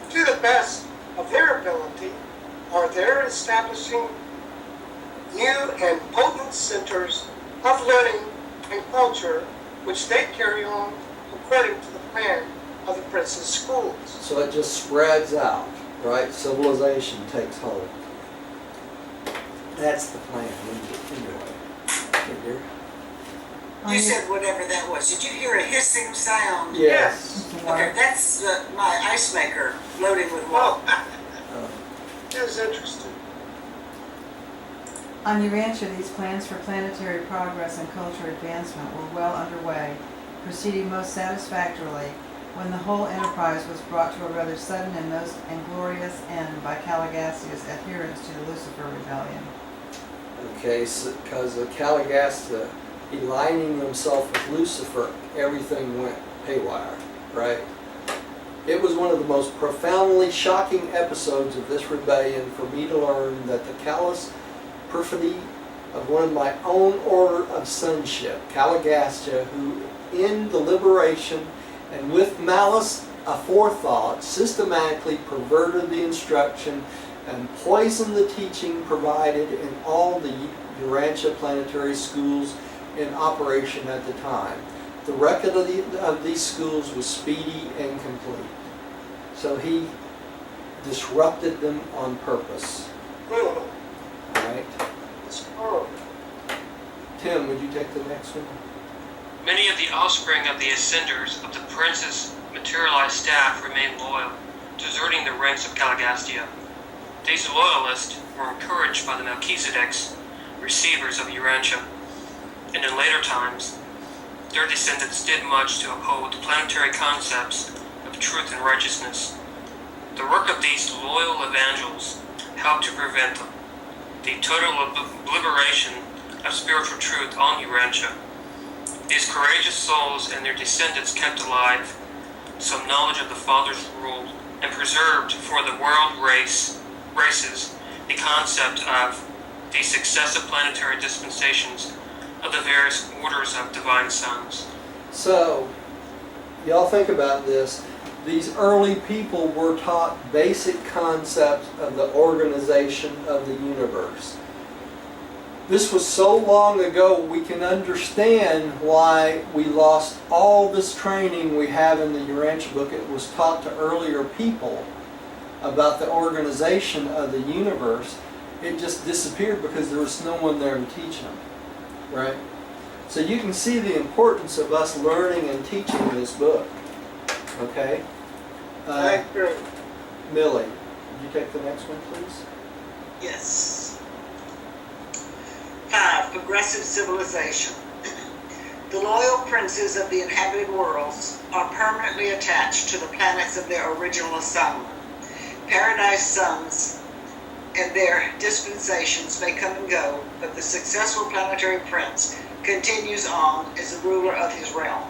[SPEAKER 1] to the best of their ability, are there establishing new and potent centers of learning and culture which they carry on according to the plan of the prince's schools.
[SPEAKER 3] So it just spreads out, right? Civilization takes hold. That's the plan, anyway. Okay, dear?
[SPEAKER 6] You said whatever that was. Did you hear a hissing sound?
[SPEAKER 3] Yes.
[SPEAKER 6] Okay, that's my ice maker loading with water.
[SPEAKER 1] It was interesting.
[SPEAKER 5] On Urantia, these plans for planetary progress and culture advancement were well underway, proceeding most satisfactorily when the whole enterprise was brought to a rather sudden and most glorious end by Caligastia's adherence to the Lucifer rebellion.
[SPEAKER 3] Okay, so because of Caligasta aligning himself with Lucifer, everything went haywire, right? It was one of the most profoundly shocking episodes of this rebellion for me to learn that the callous perfidy of one of my own order of sonship, Caligastia, who in deliberation and with malice aforethought systematically perverted the instruction and poisoned the teaching provided in all the Urantia planetary schools in operation at the time. The record of these schools was speedy and complete. So he disrupted them on purpose. Right? Tim, would you take the next one?
[SPEAKER 4] Many of the offspring of the ascenders of the prince's materialized staff remained loyal, deserting the ranks of Caligastia. These loyalists were encouraged by the Melchizedek's receivers of Urantia, and in later times, their descendants did much to uphold the planetary concepts of truth and righteousness. The work of these loyal evangels helped to prevent the total obliteration of spiritual truth on Urantia. These courageous souls and their descendants kept alive some knowledge of the Father's rule and preserved for the world races the concept of the successive planetary dispensations of the various orders of divine sons.
[SPEAKER 3] So, y'all think about this. These early people were taught basic concepts of the organization of the universe. This was so long ago, we can understand why we lost all this training we have in the Urantia book. It was taught to earlier people about the organization of the universe. It just disappeared because there was no one there to teach them, right? So you can see the importance of us learning and teaching this book, okay?
[SPEAKER 1] I agree.
[SPEAKER 3] Millie, would you take the next one, please?
[SPEAKER 6] Yes. 5. Progressive civilization. The loyal princes of the inhabited worlds are permanently attached to the planets of their original assignment. Paradise sons and their dispensations may come and go, but the successful planetary prince continues on as the ruler of his realm.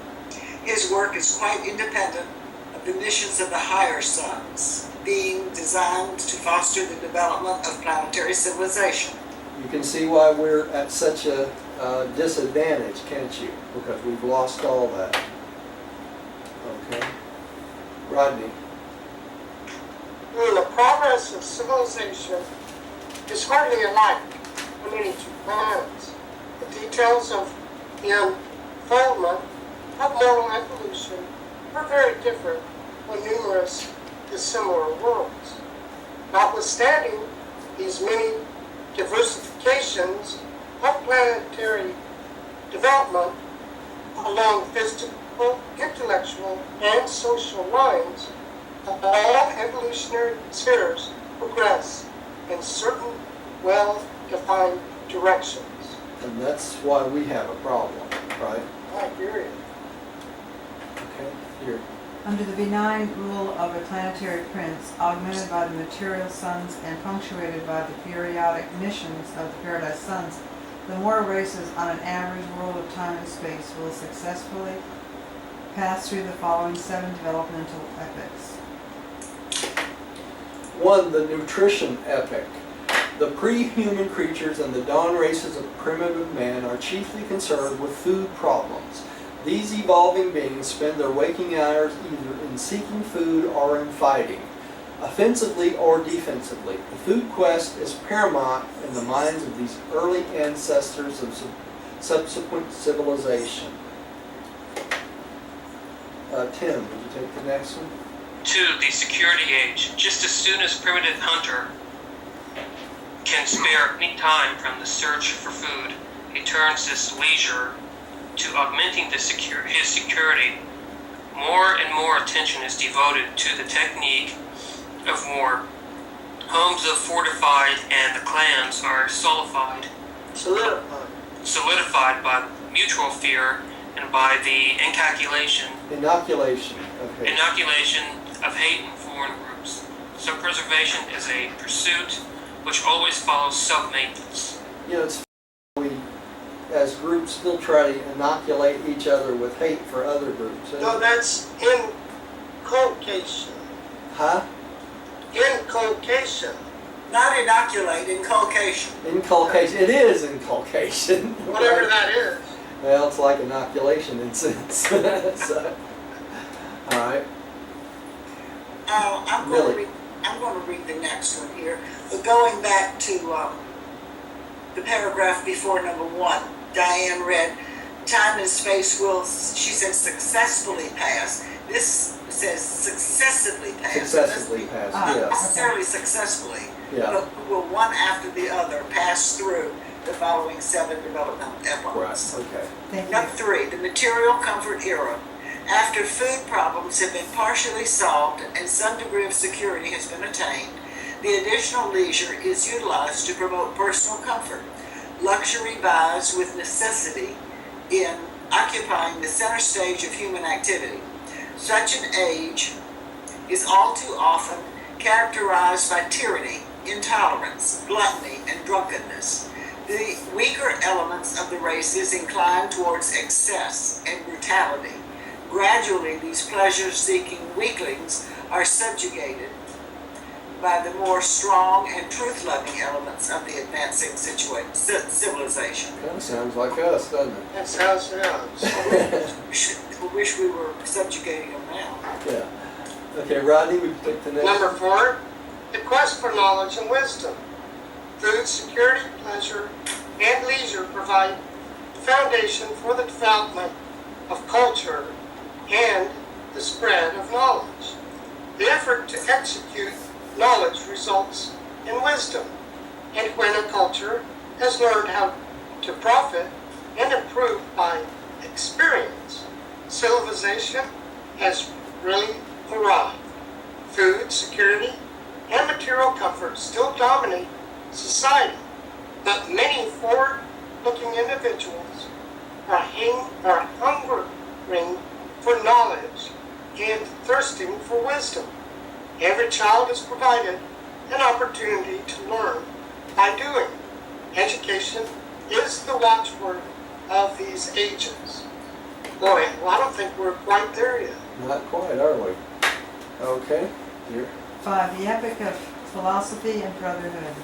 [SPEAKER 6] His work is quite independent of the missions of the higher sons, being designed to foster the development of planetary civilization.
[SPEAKER 3] You can see why we're at such a disadvantage, can't you? Because we've lost all that. Okay. Rodney.
[SPEAKER 1] The progress of civilization is hardly alike on any two planets. The details of the unfoldment of moral evolution are very different on numerous dissimilar worlds. Notwithstanding these many diversifications of planetary development along physical, intellectual, and social lines, all evolutionary spheres progress in certain well-defined directions.
[SPEAKER 3] And that's why we have a problem. Right?
[SPEAKER 1] I hear you.
[SPEAKER 3] Okay. Here.
[SPEAKER 5] Under the benign rule of a planetary prince, augmented by the material suns and punctuated by the periodic missions of the paradise suns, the mortal races on an average world of time and space will successfully pass through the following 7 developmental epochs.
[SPEAKER 3] 1. The nutrition epoch. The pre-human creatures and the dawn races of primitive man are chiefly concerned with food problems. These evolving beings spend their waking hours either in seeking food or in fighting, offensively or defensively. The food quest is paramount in the minds of these early ancestors of subsequent civilization. Tim, would you take the next one?
[SPEAKER 4] 2. The security age. Just as soon as primitive hunter can spare any time from the search for food, he turns his leisure to augmenting his security. More and more attention is devoted to the technique of war. Homes are fortified and the clans are solidified by mutual fear and by the inoculation of hate in foreign groups. Self-preservation is a pursuit which always follows self-maintenance.
[SPEAKER 3] You know, it's we as groups still try to inoculate each other with hate for other groups.
[SPEAKER 1] No, that's inculcation.
[SPEAKER 3] Huh?
[SPEAKER 1] Inculcation.
[SPEAKER 6] Not inoculate, inculcation.
[SPEAKER 3] Inculcation. It is inculcation.
[SPEAKER 1] Whatever that is.
[SPEAKER 3] Well, it's like inoculation in sense. So, all right.
[SPEAKER 6] I'm going to read the next one here. But going back to the paragraph before number 1, Diane read, time and space will, she said, successfully pass. This says successively pass.
[SPEAKER 3] Successively pass,
[SPEAKER 6] Not
[SPEAKER 3] yes.
[SPEAKER 6] necessarily successfully,
[SPEAKER 3] Yeah.
[SPEAKER 6] but will one after the other pass through the following 7 developmental epochs.
[SPEAKER 3] Right, okay.
[SPEAKER 5] Thank you.
[SPEAKER 6] Number 3, the material comfort era. After food problems have been partially solved and some degree of security has been attained, the additional leisure is utilized to promote personal comfort. Luxury vies with necessity in occupying the center stage of human activity. Such an age is all too often characterized by tyranny, intolerance, gluttony, and drunkenness. The weaker elements of the races incline towards excess and brutality. Gradually, these pleasure-seeking weaklings are subjugated by the more strong and truth-loving elements of the advancing civilization.
[SPEAKER 3] Kind of sounds like us, doesn't it?
[SPEAKER 1] That sounds, yeah.
[SPEAKER 6] We wish we were subjugating them now.
[SPEAKER 3] Yeah. Okay, Rodney, would you take the next?
[SPEAKER 1] Number 4, the quest for knowledge and wisdom. Food, security, pleasure, and leisure provide the foundation for the development of culture and the spread of knowledge. The effort to execute knowledge results in wisdom, and when a culture has learned how to profit and improve by experience, civilization has really arrived. Food, security, and material comfort still dominate society, but many forward-looking individuals are hungering for knowledge and thirsting for wisdom. Every child is provided an opportunity to learn by doing. Education is the watchword of these ages. Boy, well, I don't think we're quite there yet.
[SPEAKER 3] Not quite, are we? Okay, here.
[SPEAKER 5] 5. The epoch of philosophy and brotherhood.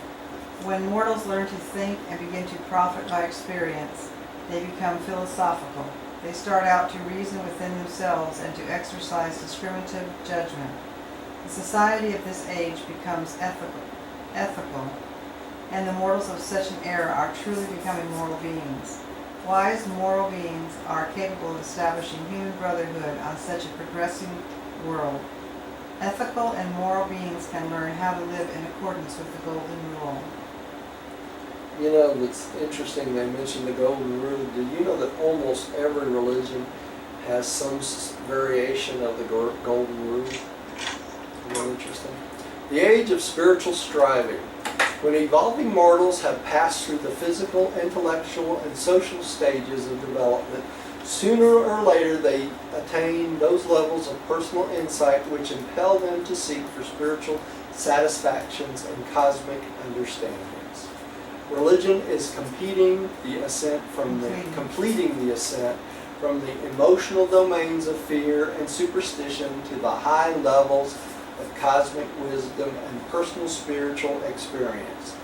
[SPEAKER 5] When mortals learn to think and begin to profit by experience, they become philosophical. They start out to reason within themselves and to exercise discriminative judgment. The society of this age becomes ethical, and the mortals of such an era are truly becoming moral beings. Wise moral beings are capable of establishing human brotherhood on such a progressing world. Ethical and moral beings can learn how to live in accordance with the Golden Rule.
[SPEAKER 3] You know, it's interesting they mentioned the Golden Rule. Do you know that almost every religion has some variation of the Golden Rule? Isn't that interesting? The age of spiritual striving. When evolving mortals have passed through the physical, intellectual, and social stages of development, Sooner or later, they attain those levels of personal insight which impel them to seek for spiritual satisfactions and cosmic understandings. Religion is completing the ascent from the emotional domains of fear and superstition to the high levels of cosmic wisdom and personal spiritual experience.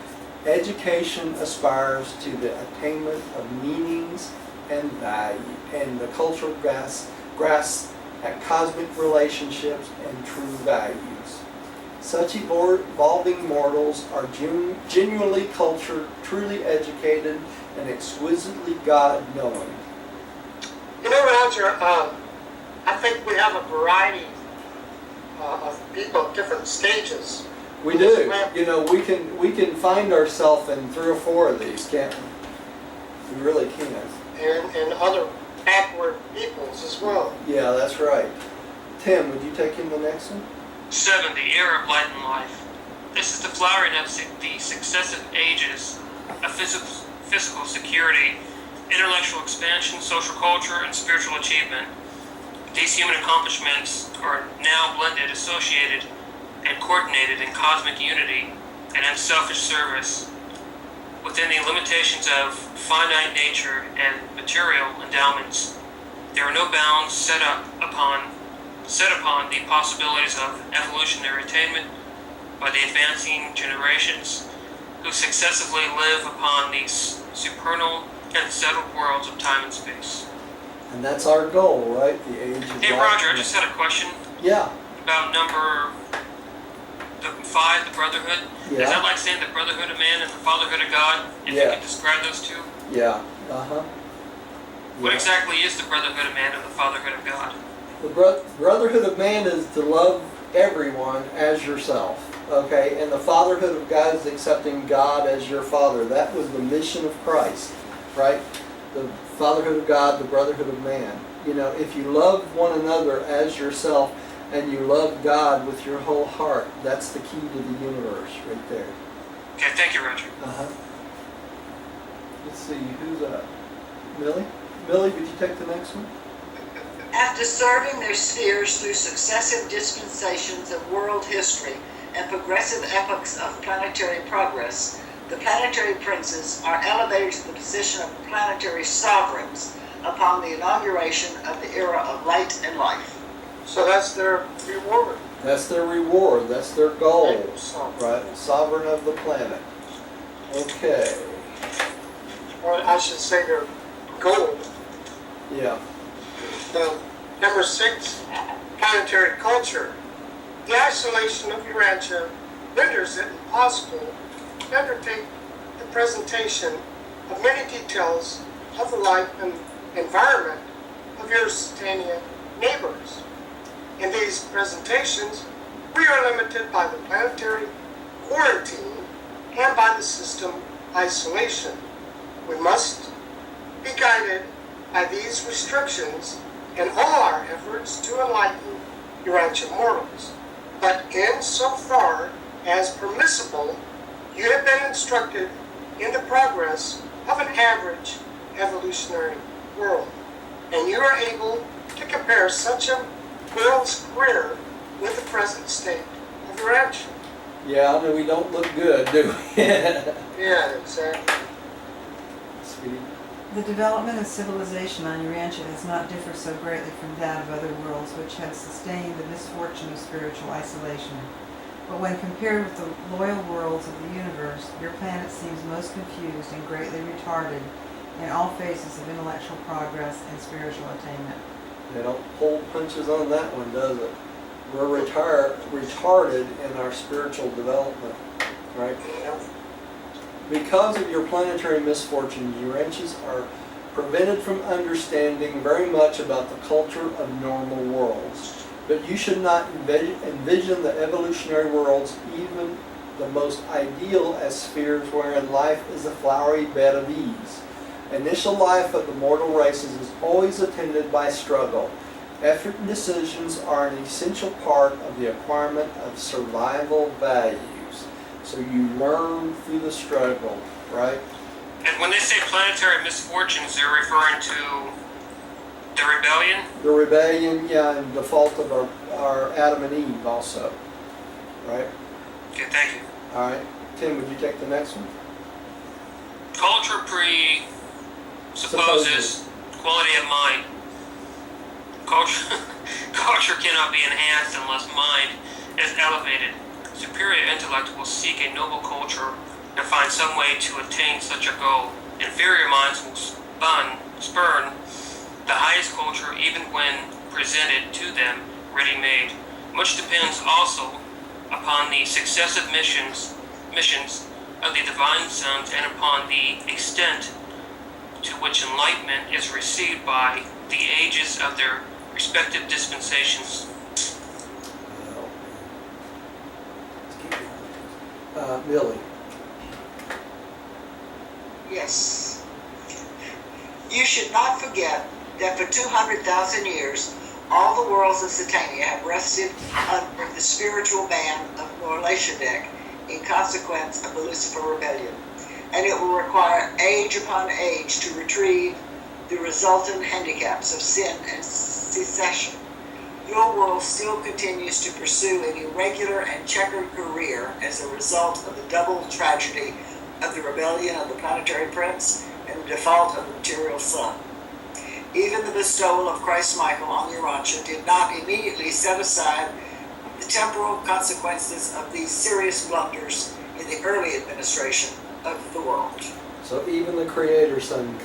[SPEAKER 3] Education aspires to the attainment of meanings and value, and the cultural grasp at cosmic relationships and true values. Such evolving mortals are genuinely cultured, truly educated, and exquisitely God-knowing.
[SPEAKER 1] You know, Roger, I think we have a variety of people at different stages.
[SPEAKER 3] We do. You know, we can find ourselves in 3 or 4 of these, can't we? We really can.
[SPEAKER 1] And other backward peoples as well.
[SPEAKER 3] Yeah, that's right. Tim, would you take him the next one?
[SPEAKER 4] 7. The era of light and life. This is the flowering of the successive ages of physical security, intellectual expansion, social culture, and spiritual achievement. These human accomplishments are now blended, associated, and coordinated in cosmic unity and unselfish service within the limitations of finite nature and material endowments. There are no bounds set upon the possibilities of evolutionary attainment by the advancing generations who successively live upon these supernal and settled worlds of time and space.
[SPEAKER 3] And that's our goal, right? The age of
[SPEAKER 4] Hey
[SPEAKER 3] light.
[SPEAKER 4] Roger, I just had a question
[SPEAKER 3] Yeah.
[SPEAKER 4] about number 5, the Brotherhood.
[SPEAKER 3] Yeah.
[SPEAKER 4] Is that like saying the Brotherhood of Man and the Fatherhood of God? If you
[SPEAKER 3] Yeah.
[SPEAKER 4] could describe those two?
[SPEAKER 3] Yeah. Uh-huh.
[SPEAKER 4] What
[SPEAKER 3] Yeah.
[SPEAKER 4] exactly is the Brotherhood of Man and the Fatherhood of God?
[SPEAKER 3] The brotherhood of man is to love everyone as yourself, okay? And the fatherhood of God is accepting God as your father. That was the mission of Christ, right? The fatherhood of God, the brotherhood of man. You know, if you love one another as yourself and you love God with your whole heart, that's the key to the universe right there.
[SPEAKER 4] Okay, thank you, Roger.
[SPEAKER 3] Uh-huh. Let's see, who's up? Millie? Millie, would you take the next one?
[SPEAKER 6] After serving their spheres through successive dispensations of world history and progressive epochs of planetary progress, the planetary princes are elevated to the position of planetary sovereigns upon the inauguration of the era of light and life.
[SPEAKER 1] So that's their reward.
[SPEAKER 3] That's their reward. That's their goal.
[SPEAKER 1] Sovereign.
[SPEAKER 3] Right? Sovereign of the planet. Okay.
[SPEAKER 1] Or I should say their goal.
[SPEAKER 3] Yeah.
[SPEAKER 1] Number 6, planetary culture. The isolation of Urantia renders it impossible to undertake the presentation of many details of the life and environment of your Satanian neighbors. In these presentations, we are limited by the planetary quarantine and by the system isolation. We must be guided by these restrictions in all our efforts to enlighten Urantia mortals. But insofar as permissible, you have been instructed in the progress of an average evolutionary world, and you are able to compare such a world's career with the present state of Urantia.
[SPEAKER 3] Yeah, I mean, we don't look good, do we?
[SPEAKER 1] Yeah, exactly.
[SPEAKER 3] Sweetie.
[SPEAKER 5] The development of civilization on Urantia does not differ so greatly from that of other worlds which have sustained the misfortune of spiritual isolation. But when compared with the loyal worlds of the universe, your planet seems most confused and greatly retarded in all phases of intellectual progress and spiritual attainment.
[SPEAKER 3] They don't pull punches on that one, does it? We're retarded in our spiritual development, right? Because of your planetary misfortunes, Urantians are prevented from understanding very much about the culture of normal worlds. But you should not envision the evolutionary worlds, even the most ideal, as spheres wherein life is a flowery bed of ease. Initial life of the mortal races is always attended by struggle. Effort and decisions are an essential part of the acquirement of survival values. So you learn through the struggle, right?
[SPEAKER 4] And when they say planetary misfortunes, they're referring to The rebellion?
[SPEAKER 3] The rebellion, yeah, and the fault of our Adam and Eve also. Right?
[SPEAKER 4] Okay, thank you.
[SPEAKER 3] All right. Tim, would you take the next one?
[SPEAKER 4] Culture presupposes quality of mind. Culture cannot be enhanced unless mind is elevated. Superior intellect will seek a noble culture and find some way to attain such a goal. Inferior minds will spurn the highest culture even when presented to them ready-made. Much depends also upon the successive missions of the divine sons and upon the extent to which enlightenment is received by the ages of their respective dispensations.
[SPEAKER 3] Millie.
[SPEAKER 6] Yes. You should not forget that for 200,000 years, all the worlds of Satania have rested under the spiritual ban of Melchizedek in consequence of the Lucifer rebellion, and it will require age upon age to retrieve the resultant handicaps of sin and secession. Your world still continues to pursue an irregular and checkered career as a result of the double tragedy of the rebellion of the planetary prince and the default of the material sun. Even the bestowal of Christ Michael on Urantia did not immediately set aside the temporal consequences of these serious blunders in the early administration of the world.
[SPEAKER 3] So even the Creator Son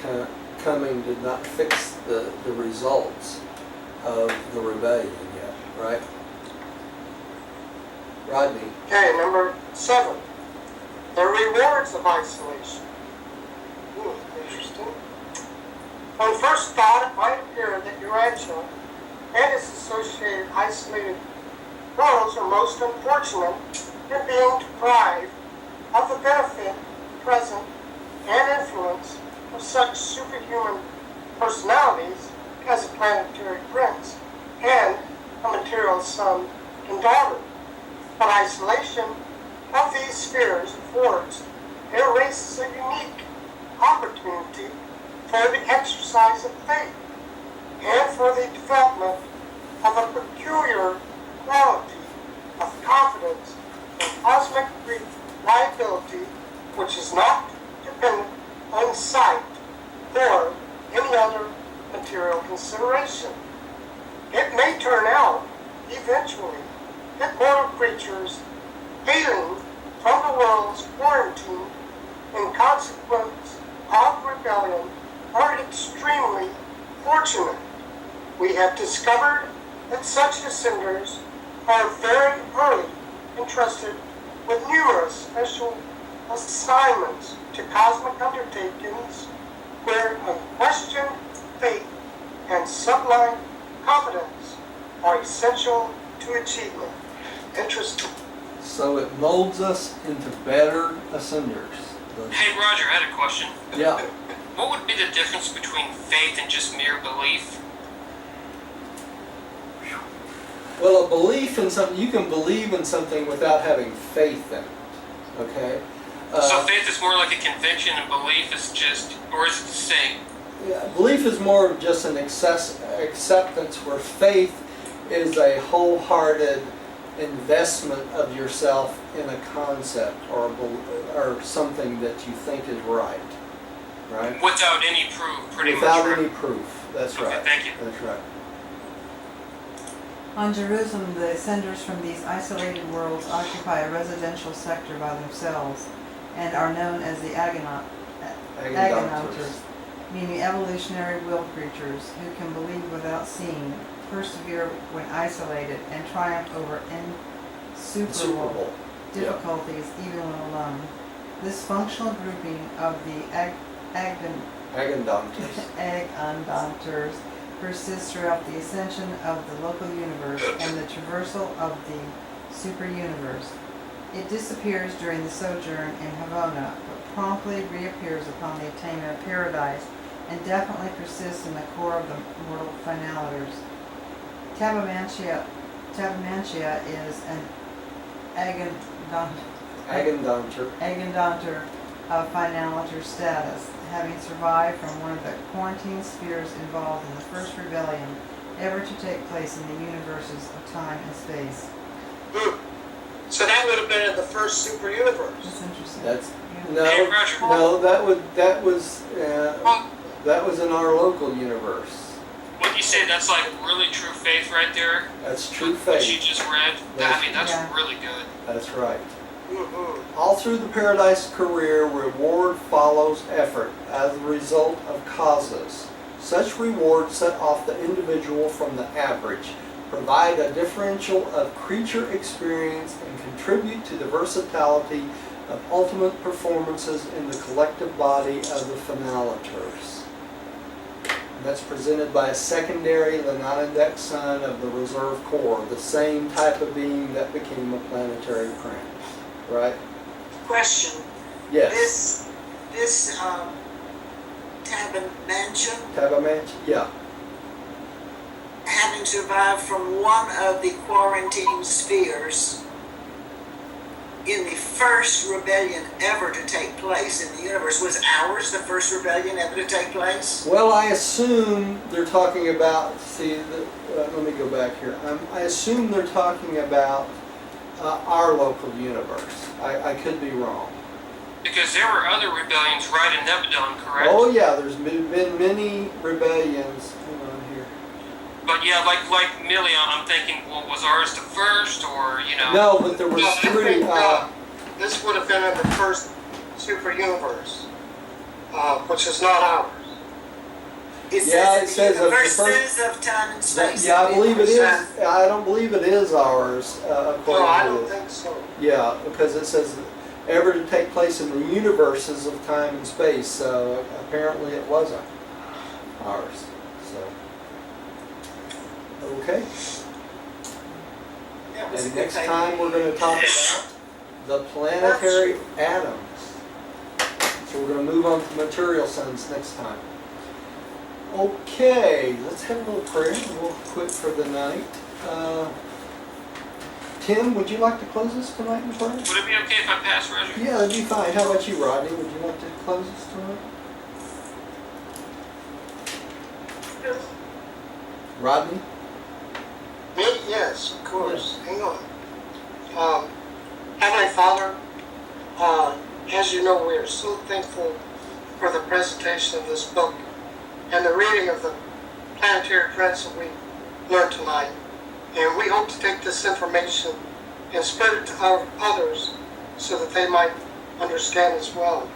[SPEAKER 3] coming did not fix the results of the rebellion yet, right? Rodney.
[SPEAKER 1] Okay, number 7. The rewards of isolation. Interesting. On first thought, it might appear that Urantia and its associated isolated worlds are most unfortunate in being deprived of the benefit, present, and influence of such superhuman personalities as a planetary prince and a material son and daughter. But isolation of these spheres affords their races a unique opportunity for the exercise of faith and for the development of a peculiar quality of confidence in cosmic reliability which is not dependent on sight or any other material consideration. It may turn out, eventually, that mortal creatures hailing from the world's quarantine in consequence of rebellion are extremely fortunate. We have discovered that such descenders are very early entrusted with numerous special assignments to cosmic undertakings where unquestioned faith and sublime confidence are essential to achievement. Interesting.
[SPEAKER 3] So it molds us into better ascenders.
[SPEAKER 4] Hey Roger, I had a question.
[SPEAKER 3] Yeah.
[SPEAKER 4] What would be the difference between faith and just mere belief?
[SPEAKER 3] Well, a belief in something, you can believe in something without having faith in it. Okay?
[SPEAKER 4] So faith is more like a conviction and belief is just, or is it the same?
[SPEAKER 3] Yeah, belief is more of just an acceptance, where faith is a wholehearted investment of yourself in a concept or something that you think is right. Right?
[SPEAKER 4] Without any proof, pretty
[SPEAKER 3] Without
[SPEAKER 4] much.
[SPEAKER 3] any proof. That's
[SPEAKER 4] Okay,
[SPEAKER 3] right.
[SPEAKER 4] thank you.
[SPEAKER 3] That's right.
[SPEAKER 5] On Jerusalem, the ascenders from these isolated worlds occupy a residential sector by themselves and are known as the Agonauts, meaning evolutionary will creatures who can believe without seeing, persevere when isolated, and triumph over insuperable difficulties even when alone. This functional grouping of the Agonauts persists throughout the ascension of the local universe and the traversal of the super-universe. It disappears during the sojourn in Havana, but promptly reappears upon the attainment of paradise, and definitely persists in the core of the mortal finalators. Tabamantia is an Agondaunter of finaliter status, having survived from one of the quarantine spheres involved in the first rebellion ever to take place in the universes of time and space.
[SPEAKER 1] So that would have been in the first super universe.
[SPEAKER 5] That's interesting.
[SPEAKER 3] That's,
[SPEAKER 5] Yeah.
[SPEAKER 4] Hey,
[SPEAKER 3] no,
[SPEAKER 4] Roger.
[SPEAKER 3] no, that was in our local universe.
[SPEAKER 4] What you say, that's like really true faith right there?
[SPEAKER 3] That's true
[SPEAKER 4] What you
[SPEAKER 3] faith.
[SPEAKER 4] just read? I mean, that's
[SPEAKER 5] Yeah.
[SPEAKER 4] really good.
[SPEAKER 3] That's right.
[SPEAKER 1] Mm-hmm.
[SPEAKER 3] All through the Paradise career, reward follows effort as a result of causes. Such rewards set off the individual from the average, provide a differential of creature experience, and contribute to the versatility of ultimate performances in the collective body of the finaliters. And that's presented by a secondary, the non-index son of the reserve core, the same type of being that became a planetary prince, right?
[SPEAKER 6] Question.
[SPEAKER 3] Yes.
[SPEAKER 6] This Tabin Mansion,
[SPEAKER 3] Tabamanch? Yeah.
[SPEAKER 6] having survived from one of the quarantine spheres in the first rebellion ever to take place in the universe, was ours the first rebellion ever to take place?
[SPEAKER 3] Well, I assume they're talking about, let me go back here. I assume they're talking about our local universe. I could be wrong.
[SPEAKER 4] Because there were other rebellions right in Nebadon, correct?
[SPEAKER 3] Oh yeah, there's been many rebellions. Hang on here.
[SPEAKER 4] But yeah, like Millie, I'm thinking, well, was ours the first, or, you know?
[SPEAKER 3] No, but there was
[SPEAKER 1] No, I
[SPEAKER 3] three.
[SPEAKER 1] think, this would have been in the first super universe, which is not ours.
[SPEAKER 6] It
[SPEAKER 3] Yeah, it
[SPEAKER 6] says
[SPEAKER 3] says
[SPEAKER 6] the
[SPEAKER 3] of the
[SPEAKER 6] universes of time and space.
[SPEAKER 3] Yeah, I believe it is. I don't believe it is ours.
[SPEAKER 1] No, I don't
[SPEAKER 3] according to this.
[SPEAKER 1] think so.
[SPEAKER 3] Yeah, because it says ever to take place in the universes of time and space. So apparently it wasn't ours. So okay.
[SPEAKER 6] That was a
[SPEAKER 3] And
[SPEAKER 6] good
[SPEAKER 3] next
[SPEAKER 6] thing.
[SPEAKER 3] time we're going to talk about the planetary atoms. So we're going to move on to material suns next time. Okay, let's have a little prayer and we'll quit for the night. Tim, would you like to close us tonight in prayer?
[SPEAKER 4] Would it be okay if I pass, Roger?
[SPEAKER 3] Yeah, that'd be fine. How about you, Rodney? Would you like to close us tonight? Rodney?
[SPEAKER 1] Me? Yes, of course. Hang on. Heavenly Father, as you know, we are so thankful for the presentation of this book and the reading of the Planetary Prince that we learned tonight. And we hope to take this information and spread it to our others so that they might understand as well.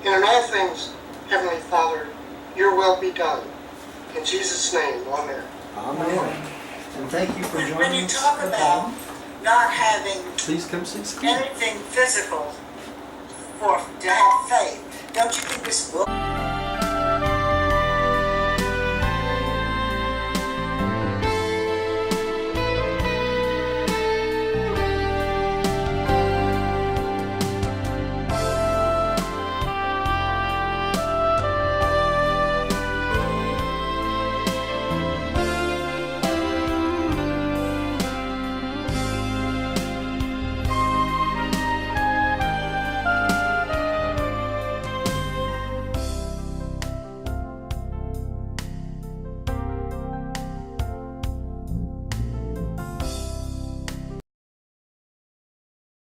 [SPEAKER 1] And in all things, Heavenly Father, your will be done. In Jesus' name, amen.
[SPEAKER 3] Amen. And thank you for joining us.
[SPEAKER 6] When you talk about not having
[SPEAKER 3] Please come see school.
[SPEAKER 6] anything physical to have faith, don't you think this book